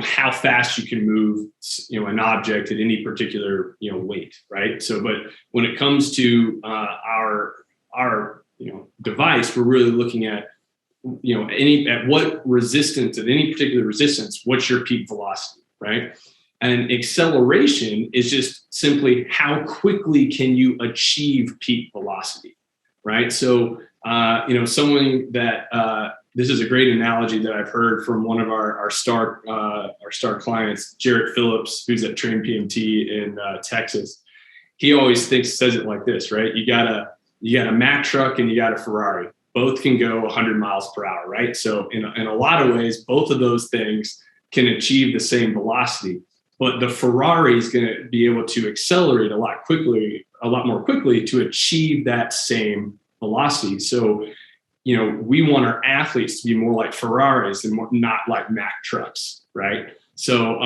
how fast you can move, an object at any particular, weight, right? So, but when it comes to our device, we're really looking at, at what resistance, at any particular resistance, what's your peak velocity, right? And acceleration is just simply how quickly can you achieve peak velocity, right? So, someone that, this is a great analogy that I've heard from one of our star clients, Jarrett Phillips, who's at Train PMT in Texas. He always says it like this, right? You got a Mack truck and you got a Ferrari. Both can go 100 miles per hour, right? So in a lot of ways, both of those things can achieve the same velocity, but the Ferrari is going to be able to accelerate a lot more quickly to achieve that same velocity. So, we want our athletes to be more like Ferraris and not like Mack trucks, right? So,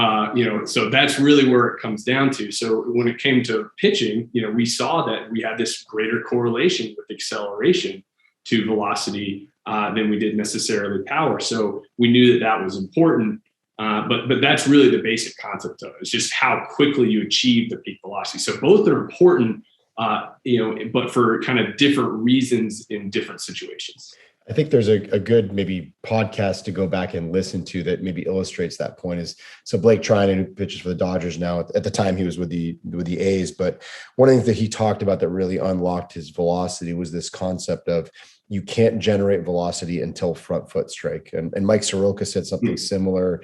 so that's really where it comes down to. So when it came to pitching, we saw that we had this greater correlation with acceleration to velocity than we did necessarily power. So we knew that was important. But that's really the basic concept of it. It's just how quickly you achieve the peak velocity. So both are important, but for kind of different reasons in different situations. I think there's a good maybe podcast to go back and listen to that maybe illustrates that point. Is so Blake Trinan, who pitches for the Dodgers now, at the time he was with the A's, but one of the things that he talked about that really unlocked his velocity was this concept of you can't generate velocity until front foot strike. And Mike Soroka said something similar.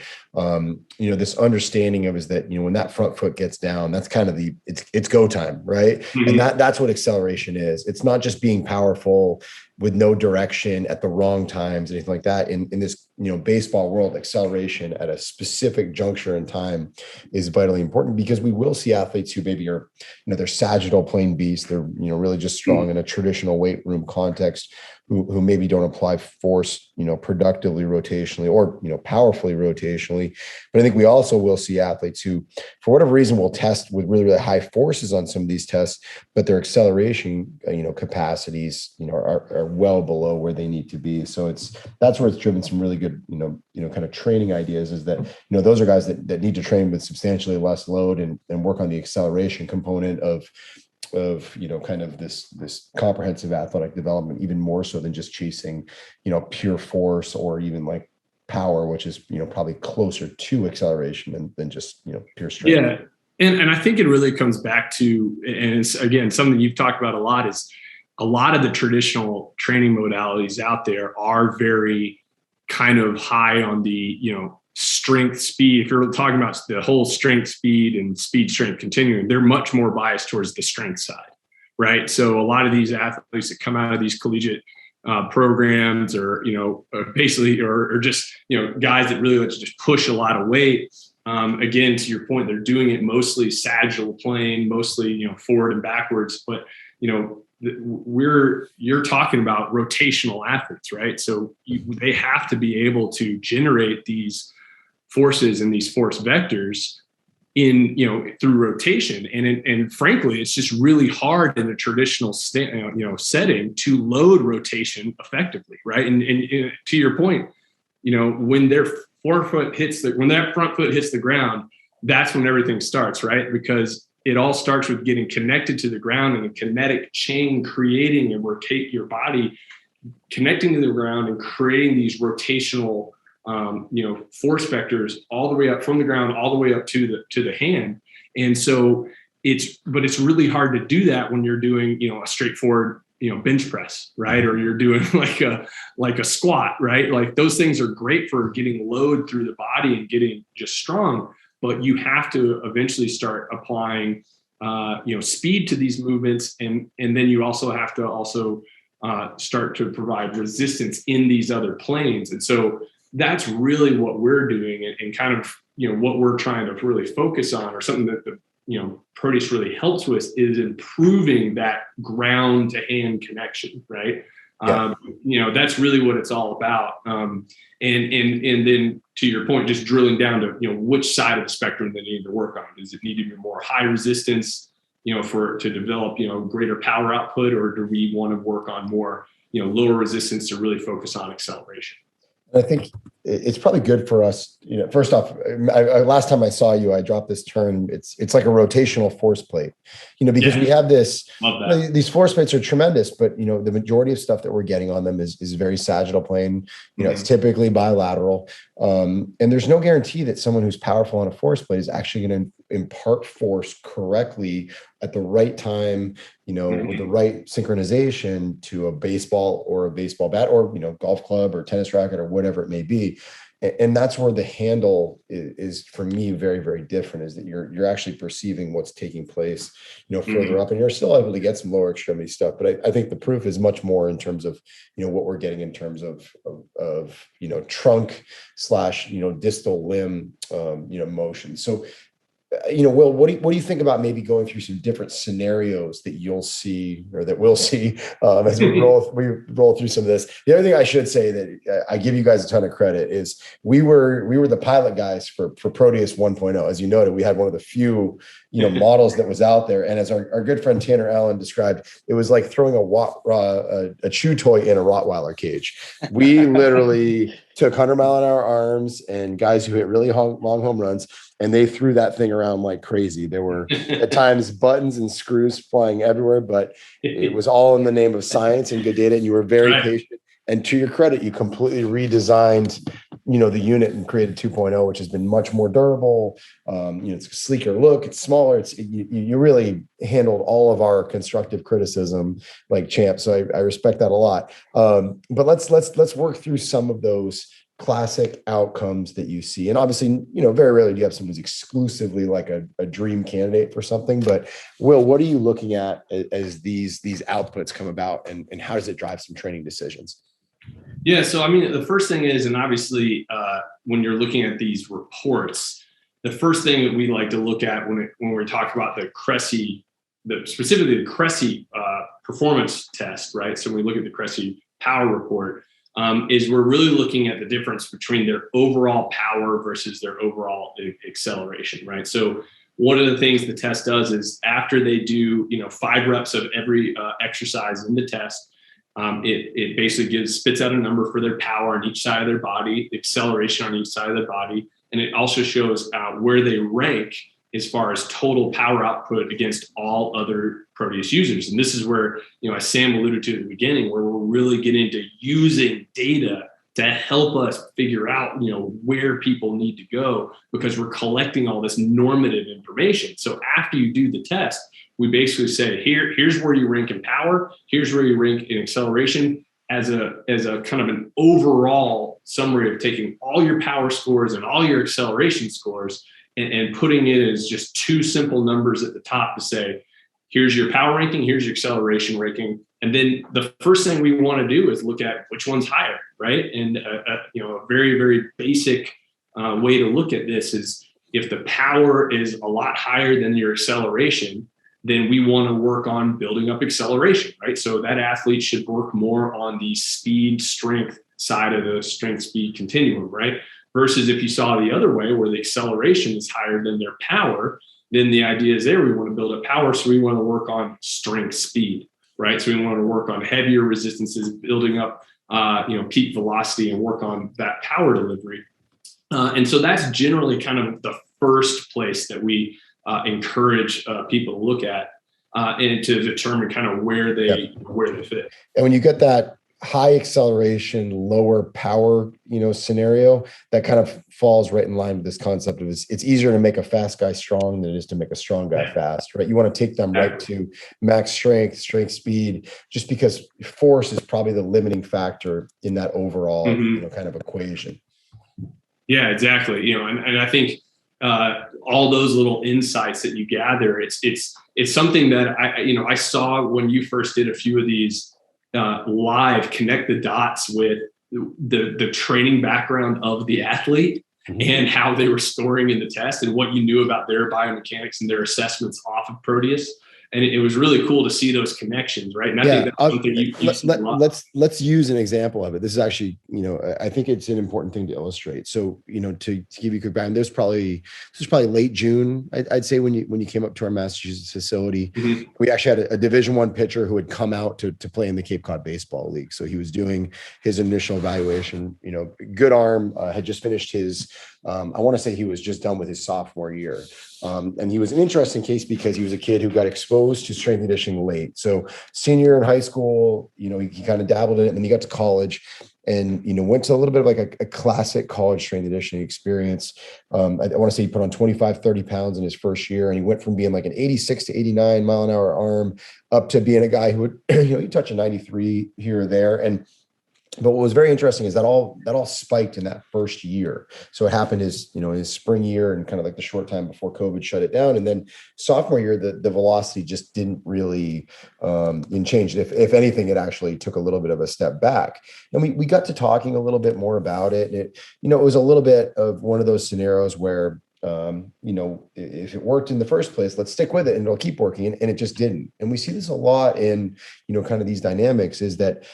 This understanding of is that, when that front foot gets down, that's kind of it's go time, right? Mm-hmm. And that's what acceleration is. It's not just being powerful with no direction at the wrong times, anything like that. In this, baseball world, acceleration at a specific juncture in time is vitally important, because we will see athletes who maybe are, they're sagittal plane beasts. They're, really just strong in a traditional weight room context, who maybe don't apply force, productively rotationally or, powerfully rotationally. But I think we also will see athletes who, for whatever reason, will test with really, really high forces on some of these tests, but their acceleration, capacities, are well below where they need to be. So that's where it's driven some really good, kind of training ideas, is that, those are guys that need to train with substantially less load and work on the acceleration component of kind of this comprehensive athletic development, even more so than just chasing, pure force or even like power, which is, probably closer to acceleration than just, pure strength. Yeah. And I think it really comes back to, and it's, again, something you've talked about a lot, is a lot of the traditional training modalities out there are very kind of high on the, strength, speed. If you're talking about the whole strength, speed, and speed, strength continuum, they're much more biased towards the strength side, right? So a lot of these athletes that come out of these collegiate programs, or basically, or just guys that really like to just push a lot of weight. Again, to your point, they're doing it mostly sagittal plane, mostly forward and backwards. But you're talking about rotational athletes, right? So they have to be able to generate these forces and these force vectors in through rotation, and frankly, it's just really hard in a traditional setting to load rotation effectively, right? And to your point, when their when that front foot hits the ground, that's when everything starts, right? Because it all starts with getting connected to the ground and a kinetic chain creating and rotate your body, connecting to the ground and creating these rotational force vectors all the way up from the ground, all the way up to the hand. And so it's really hard to do that when you're doing, a straightforward, bench press, right? Or you're doing like a squat, right? Like those things are great for getting load through the body and getting just strong, but you have to eventually start applying, speed to these movements. And then you also have to start to provide resistance in these other planes. And so that's really what we're doing, and kind of, what we're trying to really focus on, or something that the, Proteus really helps with, is improving that ground to hand connection, right? Yeah. That's really what it's all about. And then to your point, just drilling down to, which side of the spectrum they need to work on. Does it need to be more high resistance, to develop, greater power output, or do we want to work on more, lower resistance to really focus on acceleration? I think it's probably good for us. First off, last time I saw you, I dropped this term. It's like a rotational force plate, because we have this. These force plates are tremendous, but the majority of stuff that we're getting on them is very sagittal plane. It's typically bilateral, and there's no guarantee that someone who's powerful on a force plate is actually going to impart force correctly at the right time, with the right synchronization to a baseball or a baseball bat, or, golf club or tennis racket or whatever it may be. And that's where the handle is for me very, very different, is that you're actually perceiving what's taking place, further up, and you're still able to get some lower extremity stuff. But I think the proof is much more in terms of, what we're getting in terms of trunk / distal limb, motion. So, Will, what do you think about maybe going through some different scenarios that you'll see, or that we'll see, as we roll through some of this? The other thing I should say that I give you guys a ton of credit is we were the pilot guys for Proteus 1.0. As you noted, we had one of the few models that was out there, and as our good friend Tanner Allen described, it was like throwing a chew toy in a Rottweiler cage. We literally took 100-mile-an-hour arms and guys who hit really long home runs, and they threw that thing around like crazy. There were at times buttons and screws flying everywhere, but it was all in the name of science and good data. And you were very patient. And to your credit, you completely redesigned, the unit and created 2.0, which has been much more durable. It's a sleeker look. It's smaller. You really handled all of our constructive criticism like champ. So I respect that a lot. But let's work through some of those classic outcomes that you see. And obviously, very rarely do you have someone who's exclusively like a dream candidate for something. But Will, what are you looking at as these outputs come about, and how does it drive some training decisions? Yeah. So, the first thing is, and obviously when you're looking at these reports, the first thing that we like to look at when we talk about the Cressey, specifically the Cressey performance test, right? So when we look at the Cressey power report, is we're really looking at the difference between their overall power versus their overall acceleration, right? So one of the things the test does is, after they do, 5 reps of every exercise in the test, it basically spits out a number for their power on each side of their body, acceleration on each side of their body, and it also shows where they rank as far as total power output against all other Proteus users. And this is where, as Sam alluded to at the beginning, where we're really getting into using data to help us figure out, where people need to go, because we're collecting all this normative information. So after you do the test, we basically say, here's where you rank in power, here's where you rank in acceleration, as a kind of an overall summary of taking all your power scores and all your acceleration scores and putting it as just two simple numbers at the top to say, here's your power ranking, here's your acceleration ranking. And then the first thing we want to do is look at which one's higher, right? And a very, very basic way to look at this is, if the power is a lot higher than your acceleration, then we want to work on building up acceleration, right? So that athlete should work more on the speed strength side of the strength speed continuum, right? Versus if you saw the other way, where the acceleration is higher than their power, then the idea is there, we want to build up power. So we want to work on strength speed, right? So we want to work on heavier resistances, building up, peak velocity, and work on that power delivery. And so that's generally kind of the first place that we encourage people to look at and to determine kind of where they fit. And when you get that high acceleration, lower power, scenario, that kind of falls right in line with this concept of it's easier to make a fast guy strong than it is to make a strong guy fast, right? You want to take them right to max strength speed, just because force is probably the limiting factor in that overall, kind of equation. Yeah, exactly. And I think all those little insights that you gather, it's something that I saw when you first did a few of these live, connect the dots with the training background of the athlete and how they were scoring in the test and what you knew about their biomechanics and their assessments off of Proteus. And it was really cool to see those connections, right? And I think that's something you see a lot. Let's use an example of it. This is actually, I think it's an important thing to illustrate. So, to give you a quick background, this was probably late June, I'd say, when you came up to our Massachusetts facility. We actually had a Division I pitcher who had come out to play in the Cape Cod Baseball League. So he was doing his initial evaluation. Good arm, had just finished his. I want to say he was just done with his sophomore year. And he was an interesting case because he was a kid who got exposed to strength and conditioning late. So senior in high school, he kind of dabbled in it, and then he got to college and, went to a little bit of like a classic college strength and conditioning experience. I want to say he put on 25, 30 pounds in his first year, and he went from being like an 86 to 89 mile an hour arm up to being a guy who would, he'd touch a 93 here or there. But what was very interesting is that all spiked in that first year. So it happened his spring year and kind of like the short time before COVID shut it down. And then sophomore year, the velocity just didn't really change. If anything, it actually took a little bit of a step back. And we got to talking a little bit more about it. And it was a little bit of one of those scenarios where, if it worked in the first place, let's stick with it and it'll keep working. And it just didn't. And we see this a lot in, kind of these dynamics, is that,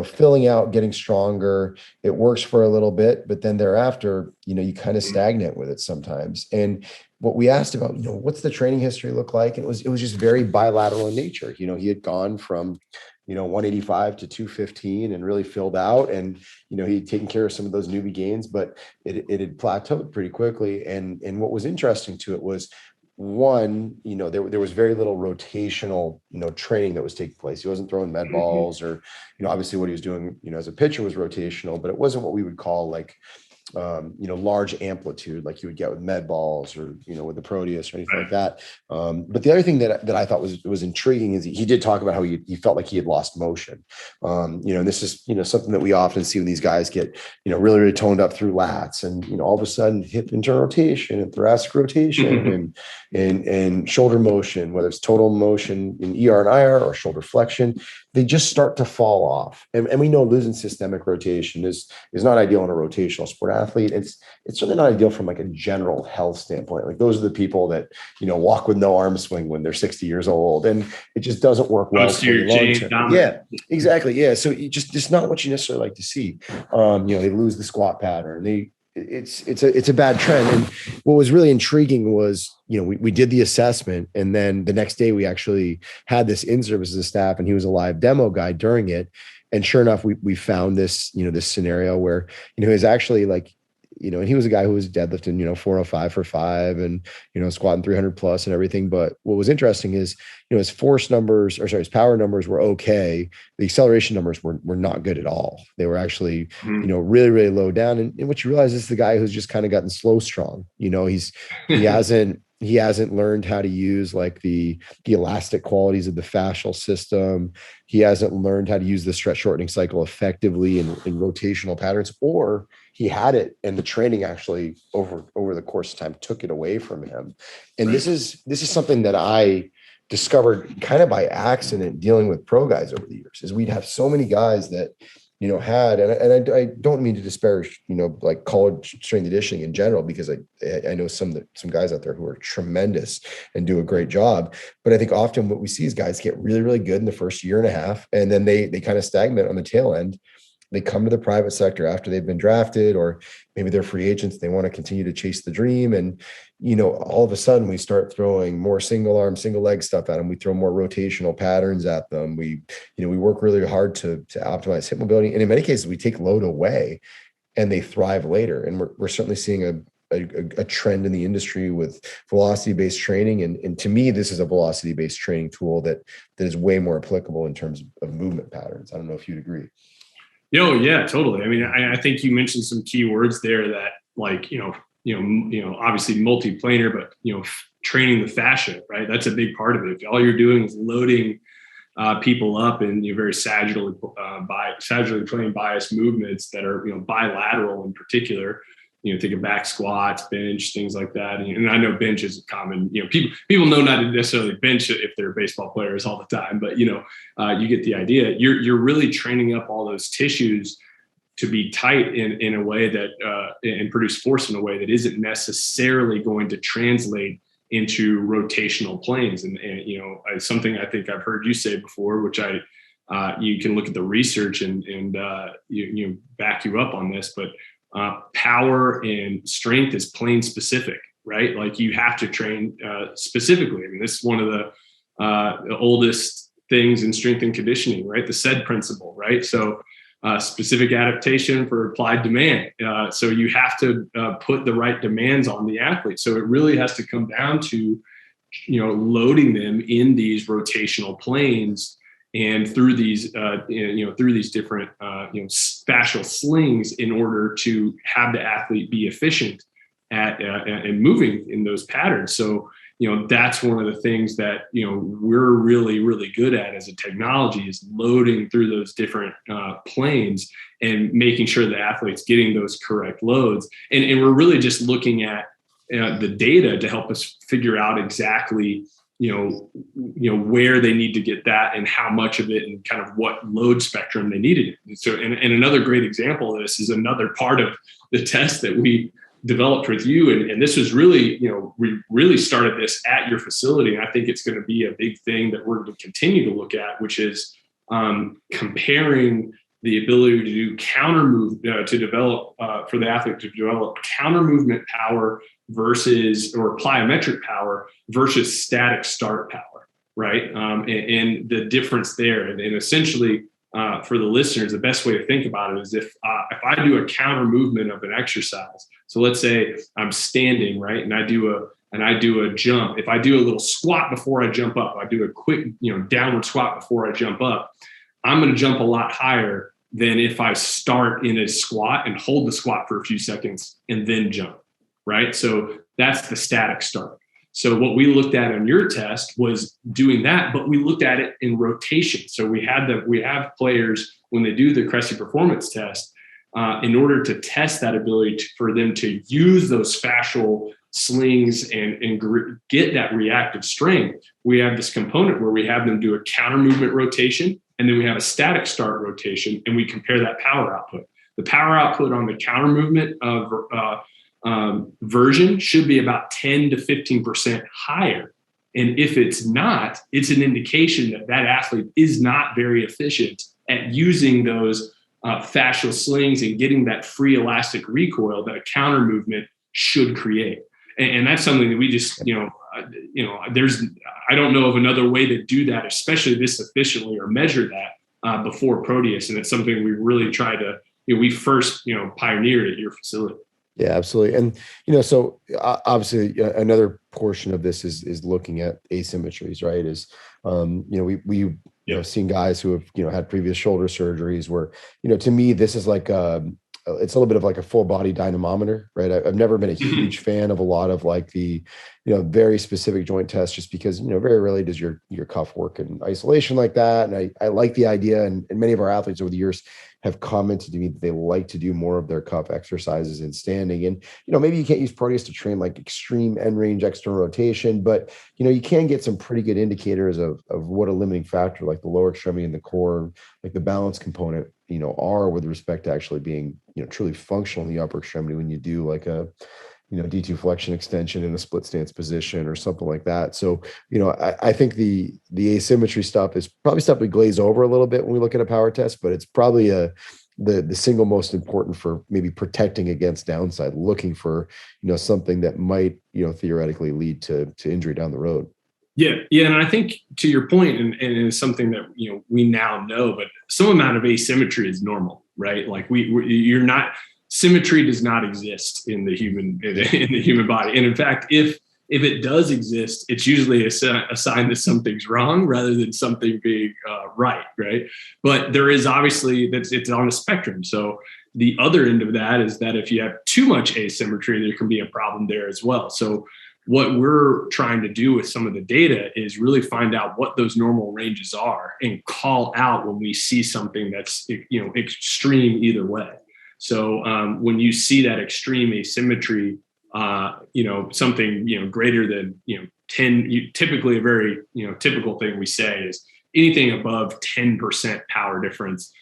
filling out, getting stronger, it works for a little bit, but then thereafter, you kind of stagnate with it sometimes. And what we asked about, what's the training history look like? And it was just very bilateral in nature. He had gone from 185 to 215 and really filled out. And, he'd taken care of some of those newbie gains, but it had plateaued pretty quickly. And what was interesting to it was, one, there was very little rotational, training that was taking place. He wasn't throwing med balls or, obviously what he was doing, as a pitcher was rotational, but it wasn't what we would call like, large amplitude like you would get with med balls or, with the Proteus or anything like that. But the other thing that I thought was intriguing is he did talk about how he felt like he had lost motion. And this is, something that we often see when these guys get, really, really toned up through lats and, all of a sudden hip internal rotation and thoracic rotation and shoulder motion, whether it's total motion in ER and IR or shoulder flexion, they just start to fall off. And we know losing systemic rotation is not ideal in a rotational sport athlete. It's certainly not ideal from like a general health standpoint. Like those are the people that, walk with no arm swing when they're 60 years old, and it just doesn't work well for the long term. Yeah, exactly. Yeah. So it's not what you necessarily like to see. They lose the squat pattern. It's a bad trend. And what was really intriguing was, we did the assessment, and then the next day we actually had this in service as a staff, and he was a live demo guy during it. And sure enough, we found this, this scenario where, he was actually like, and he was a guy who was deadlifting, 405 for 5 and, squatting 300 plus and everything. But what was interesting is, his his power numbers were okay. The acceleration numbers were not good at all. They were actually, really, really low down. And what you realize is the guy who's just kind of gotten slow strong. He hasn't learned how to use like the elastic qualities of the fascial system. He hasn't learned how to use the stretch shortening cycle effectively in rotational patterns, or he had it and the training actually over the course of time took it away from him. And this is something that I discovered kind of by accident dealing with pro guys over the years, is we'd have so many guys that, had, and I don't mean to disparage, like college strength conditioning in general, because I know some guys out there who are tremendous and do a great job. But I think often what we see is guys get really, really good in the first year and a half, and then they kind of stagnate on the tail end. They come to the private sector after they've been drafted, or maybe they're free agents. They want to continue to chase the dream. And, all of a sudden we start throwing more single arm, single leg stuff at them. We throw more rotational patterns at them. We work really hard to optimize hip mobility. And in many cases we take load away and they thrive later. And we're certainly seeing a trend in the industry with velocity-based training. And to me, this is a velocity-based training tool that is way more applicable in terms of movement patterns. I don't know if you'd agree. Yeah, totally. I mean, I think you mentioned some key words there that, like, obviously multiplanar, but, training the fascia, right? That's a big part of it. If all you're doing is loading people up in very sagittally plane biased movements that are, bilateral in particular, think of back squats, bench, things like that. And I know bench is a common, people know not to necessarily bench if they're baseball players all the time, but, you get the idea. You're really training up all those tissues to be tight in a way that, and produce force in a way that isn't necessarily going to translate into rotational planes. And something I think I've heard you say before, which you can look at the research and you back you up on this, but power and strength is plane specific, right? Like you have to train specifically. I mean, this is one of the oldest things in strength and conditioning, right? The SAID principle, right? So specific adaptation for applied demand. So you have to put the right demands on the athlete. So it really has to come down to, loading them in these rotational planes and through these, through these different, fascial slings in order to have the athlete be efficient at and moving in those patterns. So, that's one of the things that, we're really, really good at as a technology, is loading through those different planes and making sure the athlete's getting those correct loads. And we're really just looking at the data to help us figure out exactly, where they need to get that and how much of it and kind of what load spectrum they needed. So, and another great example of this is another part of the test that we developed with you. And this was really, we really started this at your facility. And I think it's going to be a big thing that we're going to continue to look at, which is comparing the ability to do counter move, to develop for the athlete to develop counter movement power versus, or plyometric power versus static start power, right? And the difference there. And essentially, for the listeners, the best way to think about it is if I do a counter movement of an exercise. So let's say I'm standing, right, and I do a jump. If I do a little squat before I jump up, I do a quick, downward squat before I jump up, I'm going to jump a lot higher than if I start in a squat and hold the squat for a few seconds and then jump, right? So that's the static start. So what we looked at on your test was doing that, but we looked at it in rotation. So we have players, when they do the Cressey performance test, in order to test that ability for them to use those fascial slings and get that reactive strength, we have this component where we have them do a counter movement rotation, and then we have a static start rotation, and we compare that power output. The power output on the counter movement version should be about 10 to 15% higher. And if it's not, it's an indication that that athlete is not very efficient at using those fascial slings and getting that free elastic recoil that a counter movement should create. And that's something that we just, I don't know of another way to do that, especially this efficiently, or measure that before Proteus. And it's something we really try to, we first, pioneered at your facility. Yeah, absolutely. And, so obviously another portion of this is looking at asymmetries, right? We seen guys who have, had previous shoulder surgeries where, to me, this is like, it's a little bit of like a full body dynamometer, right? I've never been a huge fan of a lot of like the, very specific joint tests, just because, very rarely does your cuff work in isolation like that. And I like the idea. And many of our athletes over the years have commented to me that they like to do more of their cuff exercises in standing. And, maybe you can't use Proteus to train like extreme end range external rotation, but, you can get some pretty good indicators of what a limiting factor, like the lower extremity and the core, like the balance component, are with respect to actually being, truly functional in the upper extremity when you do like a, D2 flexion extension in a split stance position or something like that. So, I think the asymmetry stuff is probably stuff we glaze over a little bit when we look at a power test, but it's probably the single most important for maybe protecting against downside, looking for, something that might, theoretically lead to injury down the road. Yeah. And I think to your point, and it's something that, we now know, but some amount of asymmetry is normal, right? Like you're not, symmetry does not exist in the human body. And in fact, if it does exist, it's usually a sign that something's wrong rather than something being right. But there is obviously it's on a spectrum. So the other end of that is that if you have too much asymmetry, there can be a problem there as well. So what we're trying to do with some of the data is really find out what those normal ranges are and call out when we see something that's, extreme either way. So when you see that extreme asymmetry, something, greater than, 10, typically a very, typical thing we say is anything above 10% power difference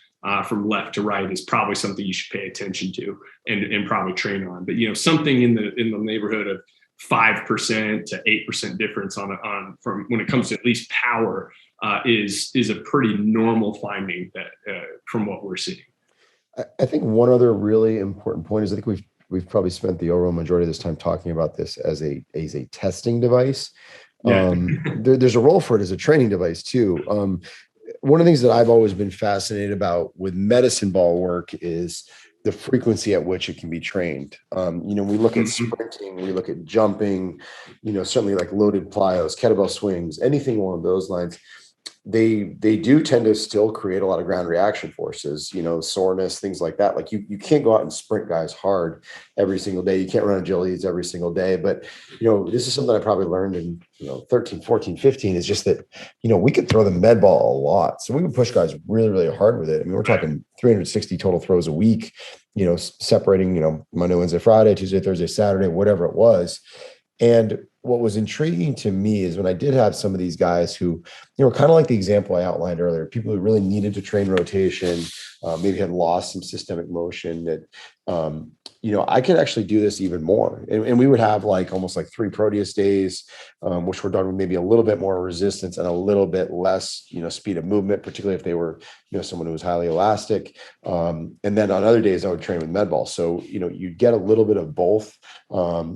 from left to right is probably something you should pay attention to and probably train on. But, something in the neighborhood of 5% to 8% difference on from when it comes to at least power is a pretty normal finding that from what we're seeing. I think one other really important point is I think we've probably spent the overall majority of this time talking about this as a testing device. Yeah. There's a role for it as a training device too. One of the things that I've always been fascinated about with medicine ball work is the frequency at which it can be trained. We look at sprinting, we look at jumping, certainly like loaded plyos, kettlebell swings, anything along those lines. They do tend to still create a lot of ground reaction forces, soreness, things like that. Like you can't go out and sprint guys hard every single day. You can't run agilities every single day. But, this is something I probably learned in, 13, 14, 15 is just that, we could throw the med ball a lot. So we would push guys really, really hard with it. I mean, we're talking 360 total throws a week, separating, Monday, Wednesday, Friday, Tuesday, Thursday, Saturday, whatever it was. And what was intriguing to me is when I did have some of these guys who, kind of like the example I outlined earlier, people who really needed to train rotation, maybe had lost some systemic motion that, I could actually do this even more. And we would have like almost like 3 Proteus days, which were done with maybe a little bit more resistance and a little bit less, speed of movement, particularly if they were, someone who was highly elastic. And then on other days I would train with med ball. So, you get a little bit of both,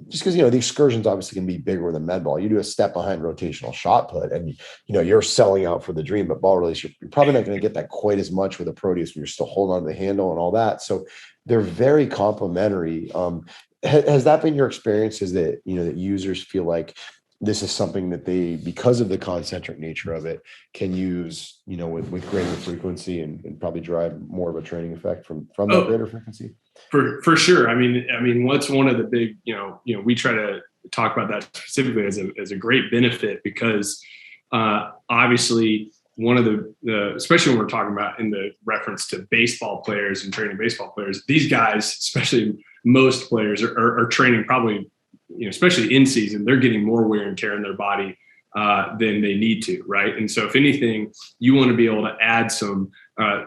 just because, the excursions obviously can be bigger with a med ball. You do a step behind rotational shot put and, you're selling out for the dream, but ball release, you're probably not going to get that quite as much with a Proteus when you're still holding on to the handle and all that. So they're very complementary. Has that been your experience? Is that, that users feel like this is something that they, because of the concentric nature of it, can use, with greater frequency and probably drive more of a training effect from that greater frequency? For sure. I mean, what's one of the big, we try to talk about that specifically as a great benefit because obviously one of the especially when we're talking about in the reference to baseball players and training baseball players, these guys, especially most players are training probably, especially in season, they're getting more wear and tear in their body than they need to. Right. And so if anything, you want to be able to add some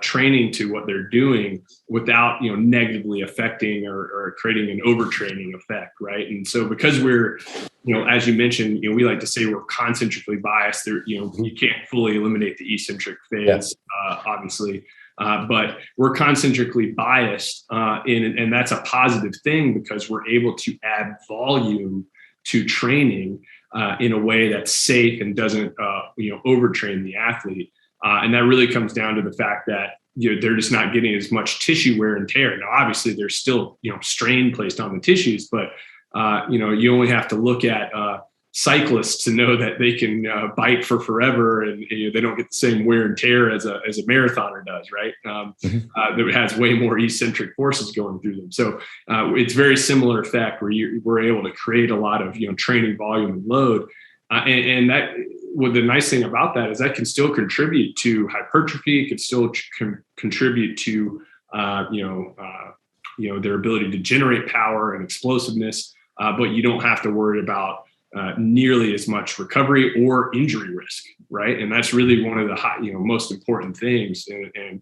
training to what they're doing without, negatively affecting or creating an overtraining effect. Right. And so because we're, as you mentioned, we like to say we're concentrically biased there. You can't fully eliminate the eccentric phase, obviously, but we're concentrically biased and that's a positive thing because we're able to add volume to training in a way that's safe and doesn't, overtrain the athlete. And that really comes down to the fact that, they're just not getting as much tissue wear and tear. Now, obviously, there's still strain placed on the tissues, but you only have to look at cyclists to know that they can bike for forever, and they don't get the same wear and tear as a marathoner does, right? That has way more eccentric forces going through them. So it's very similar effect where we're able to create a lot of training volume and load, and that. Well, the nice thing about that is that can still contribute to hypertrophy. It can still contribute to their ability to generate power and explosiveness, but you don't have to worry about nearly as much recovery or injury risk, right? And that's really one of the most important things. And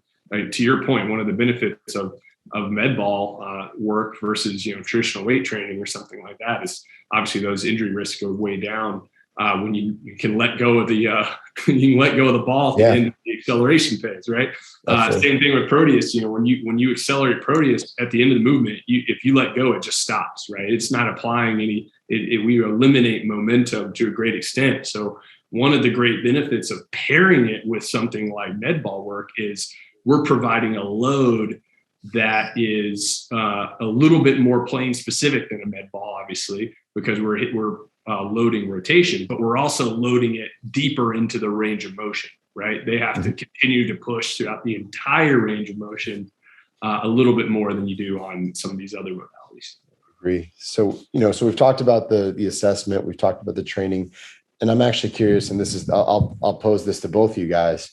to your point, one of the benefits of med ball work versus traditional weight training or something like that is obviously those injury risks go way down. When you can let go of the ball at the end of the acceleration phase, right? Same thing with Proteus. When you accelerate Proteus at the end of the movement, if you let go, it just stops, right? It's not applying any. We eliminate momentum to a great extent. So one of the great benefits of pairing it with something like med ball work is we're providing a load that is a little bit more plane specific than a med ball, obviously, because we're loading rotation, but we're also loading it deeper into the range of motion, right? They have to continue to push throughout the entire range of motion a little bit more than you do on some of these other modalities. Agree. So, so we've talked about the assessment, we've talked about the training, and I'm actually curious, and I'll pose this to both of you guys.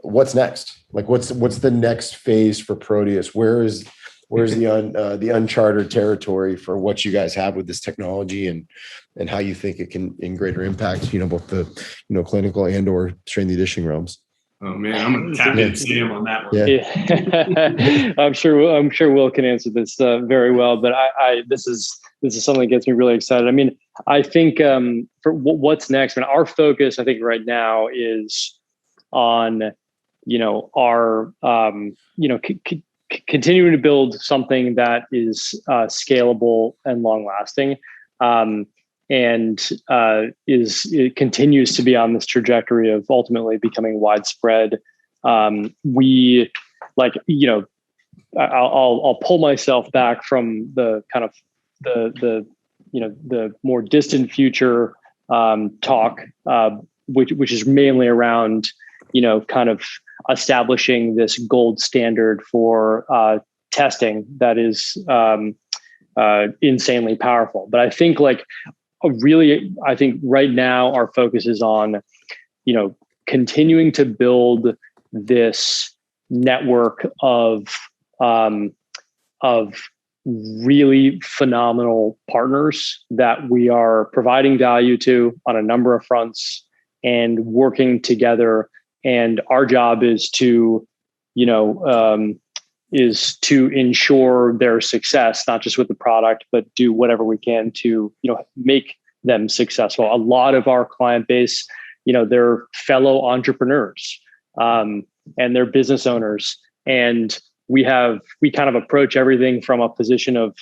What's next? Like what's the next phase for Proteus? Where's the uncharted territory for what you guys have with this technology and how you think it can in greater impact, both the clinical and or strength and conditioning realms? Oh man, I'm gonna tap in Sam on that one. Yeah. I'm sure Will can answer this very well, but this is something that gets me really excited. I mean, I think for what's next, our focus, I think right now is on our continuing to build something that is scalable and long lasting, and it continues to be on this trajectory of ultimately becoming widespread. I'll pull myself back from the kind of the more distant future talk, which is mainly around kind of establishing this gold standard for testing that is insanely powerful. But I think right now our focus is on, continuing to build this network of really phenomenal partners that we are providing value to on a number of fronts and working together. And our job is to ensure their success, not just with the product, but do whatever we can to, make them successful. A lot of our client base, they're fellow entrepreneurs, and they're business owners. And we kind of approach everything from a position of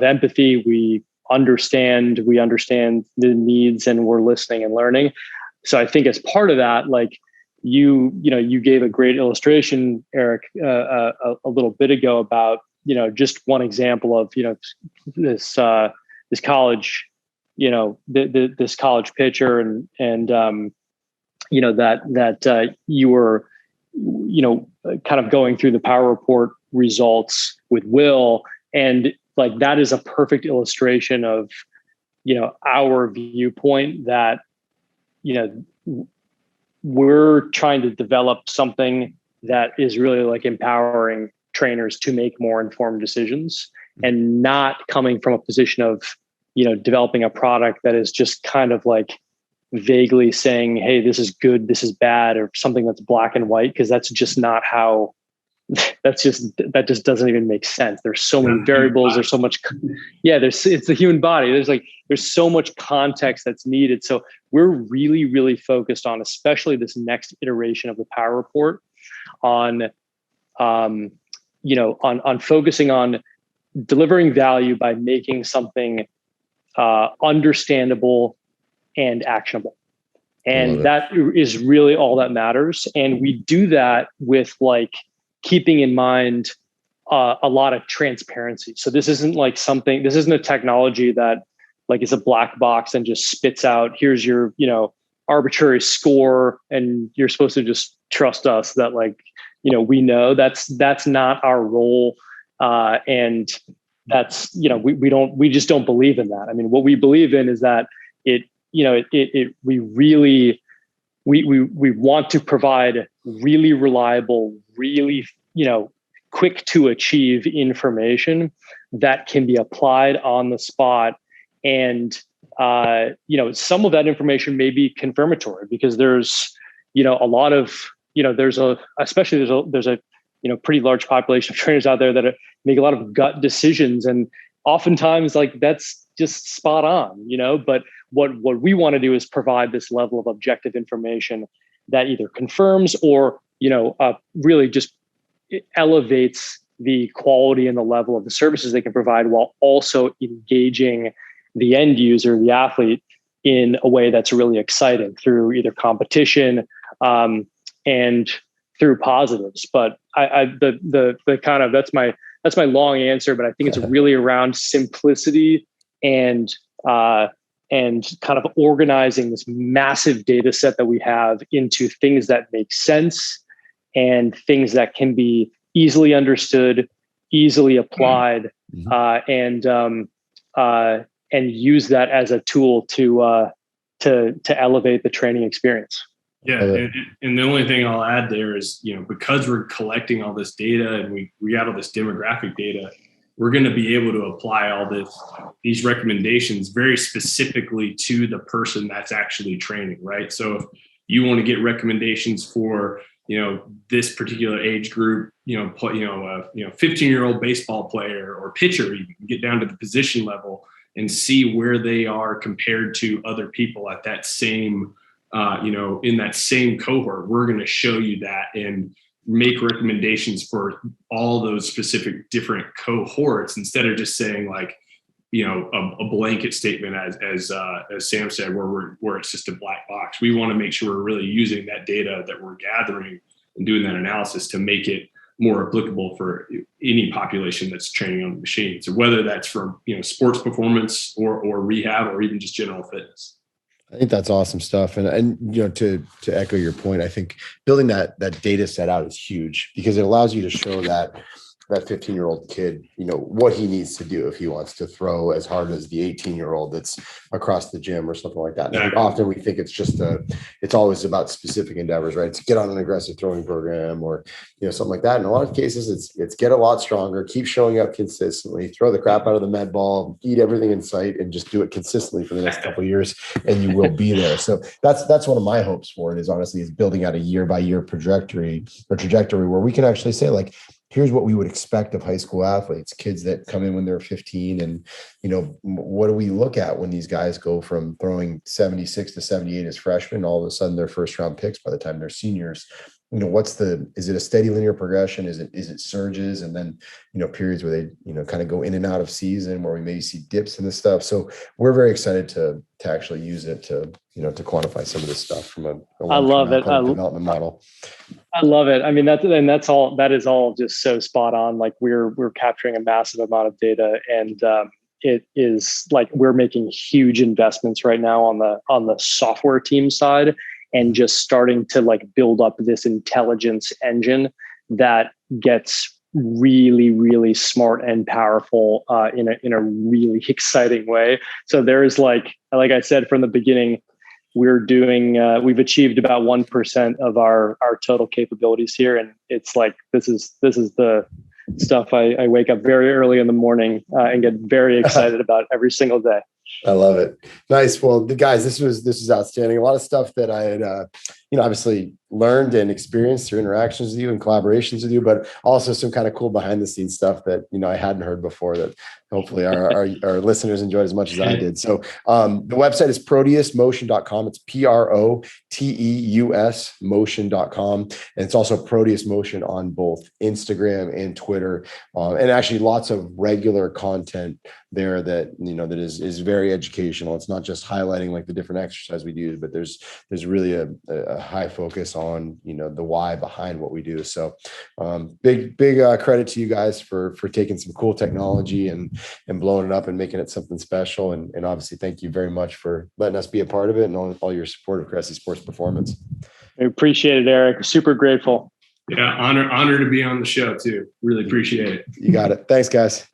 empathy. We understand the needs, and we're listening and learning. So I think as part of that, you gave a great illustration, Eric, a little bit ago about, just one example of, this college, this college pitcher and that you were, kind of going through the power report results with Will. And that is a perfect illustration of, our viewpoint that, we're trying to develop something that is really empowering trainers to make more informed decisions, and not coming from a position of, developing a product that is just kind of vaguely saying, hey, this is good, this is bad, or something that's black and white, because that's just not how, that just doesn't even make sense. There's so many variables. There's so much. Yeah. It's the human body. There's so much context that's needed. So we're really, really focused on, especially this next iteration of the Power Report, on focusing on delivering value by making something understandable and actionable. And that is really all that matters. And we do that with like keeping in mind a lot of transparency. So this isn't a technology that like is a black box and just spits out, here's your, arbitrary score. And you're supposed to just trust us that like, we know that's not our role. And that's, we just don't believe in that. I mean, what we believe in is that we want to provide really reliable, really, quick to achieve information that can be applied on the spot. And, some of that information may be confirmatory because there's, a lot of, there's a pretty large population of trainers out there that make a lot of gut decisions. And oftentimes like that's just spot on, but what we want to do is provide this level of objective information that either confirms or, really just elevates the quality and the level of the services they can provide while also engaging the end user, the athlete, in a way that's really exciting through either competition and through positives. But that's my long answer, but I think it's really around simplicity and kind of organizing this massive data set that we have into things that make sense and things that can be easily understood, easily applied, and use that as a tool to elevate the training experience. Yeah, and the only thing I'll add there is, because we're collecting all this data and we got all this demographic data, we're going to be able to apply all these recommendations very specifically to the person that's actually training, right? So if you want to get recommendations for, this particular age group, 15-year-old baseball player or pitcher, you can get down to the position level and see where they are compared to other people at that same, in that same cohort. We're going to show you that and make recommendations for all those specific different cohorts instead of just saying like, a blanket statement as Sam said, where it's just a black box. We want to make sure we're really using that data that we're gathering and doing that analysis to make it more applicable for any population that's training on the machine. So whether that's for, sports performance or rehab or even just general fitness. I think that's awesome stuff. And to echo your point, I think building that data set out is huge because it allows you to show that 15-year-old kid, what he needs to do if he wants to throw as hard as the 18-year-old that's across the gym or something like that. And often we think it's always about specific endeavors, right? It's get on an aggressive throwing program or, something like that. In a lot of cases, it's get a lot stronger, keep showing up consistently, throw the crap out of the med ball, eat everything in sight, and just do it consistently for the next couple of years, and you will be there. So that's one of my hopes for it is building out a year-by-year trajectory where we can actually say like, here's what we would expect of high school athletes, kids that come in when they're 15. And, what do we look at when these guys go from throwing 76 to 78 as freshmen, all of a sudden they're first round picks by the time they're seniors? Is it a steady linear progression? Is it surges? And then, periods where they, kind of go in and out of season where we maybe see dips in this stuff. So we're very excited to actually use it to quantify some of this stuff from a I love it. Development model. I love it. I mean, that is all just so spot on. Like we're capturing a massive amount of data, and it is like we're making huge investments right now on the software team side, and just starting to like build up this intelligence engine that gets really, really smart and powerful in a really exciting way. So there is like I said from the beginning, we've achieved about 1% of our total capabilities here. And it's like, this is the stuff I wake up very early in the morning and get very excited about every single day. I love it. Nice. Well, guys, this is outstanding. A lot of stuff that I had obviously learned and experienced through interactions with you and collaborations with you, but also some kind of cool behind the scenes stuff that, I hadn't heard before that hopefully our listeners enjoyed as much as I did. So the website is proteusmotion.com. It's Proteus motion.com. And it's also Proteus Motion on both Instagram and Twitter. And actually lots of regular content there that, that is very educational. It's not just highlighting like the different exercise we do, but there's really a high focus on, the why behind what we do. So big credit to you guys for taking some cool technology and blowing it up and making it something special. And obviously, thank you very much for letting us be a part of it and all your support of Cressey Sports Performance. I appreciate it, Eric. Super grateful. Yeah, honor to be on the show too. Really appreciate it. You got it. Thanks, guys.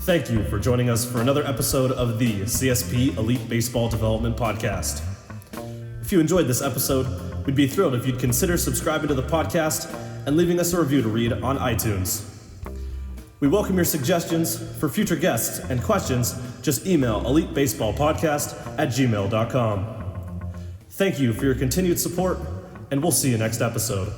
Thank you for joining us for another episode of the CSP Elite Baseball Development Podcast. If you enjoyed this episode, we'd be thrilled if you'd consider subscribing to the podcast and leaving us a review to read on iTunes. We welcome your suggestions for future guests and questions. Just email elitebaseballpodcast@gmail.com. Thank you for your continued support, and we'll see you next episode.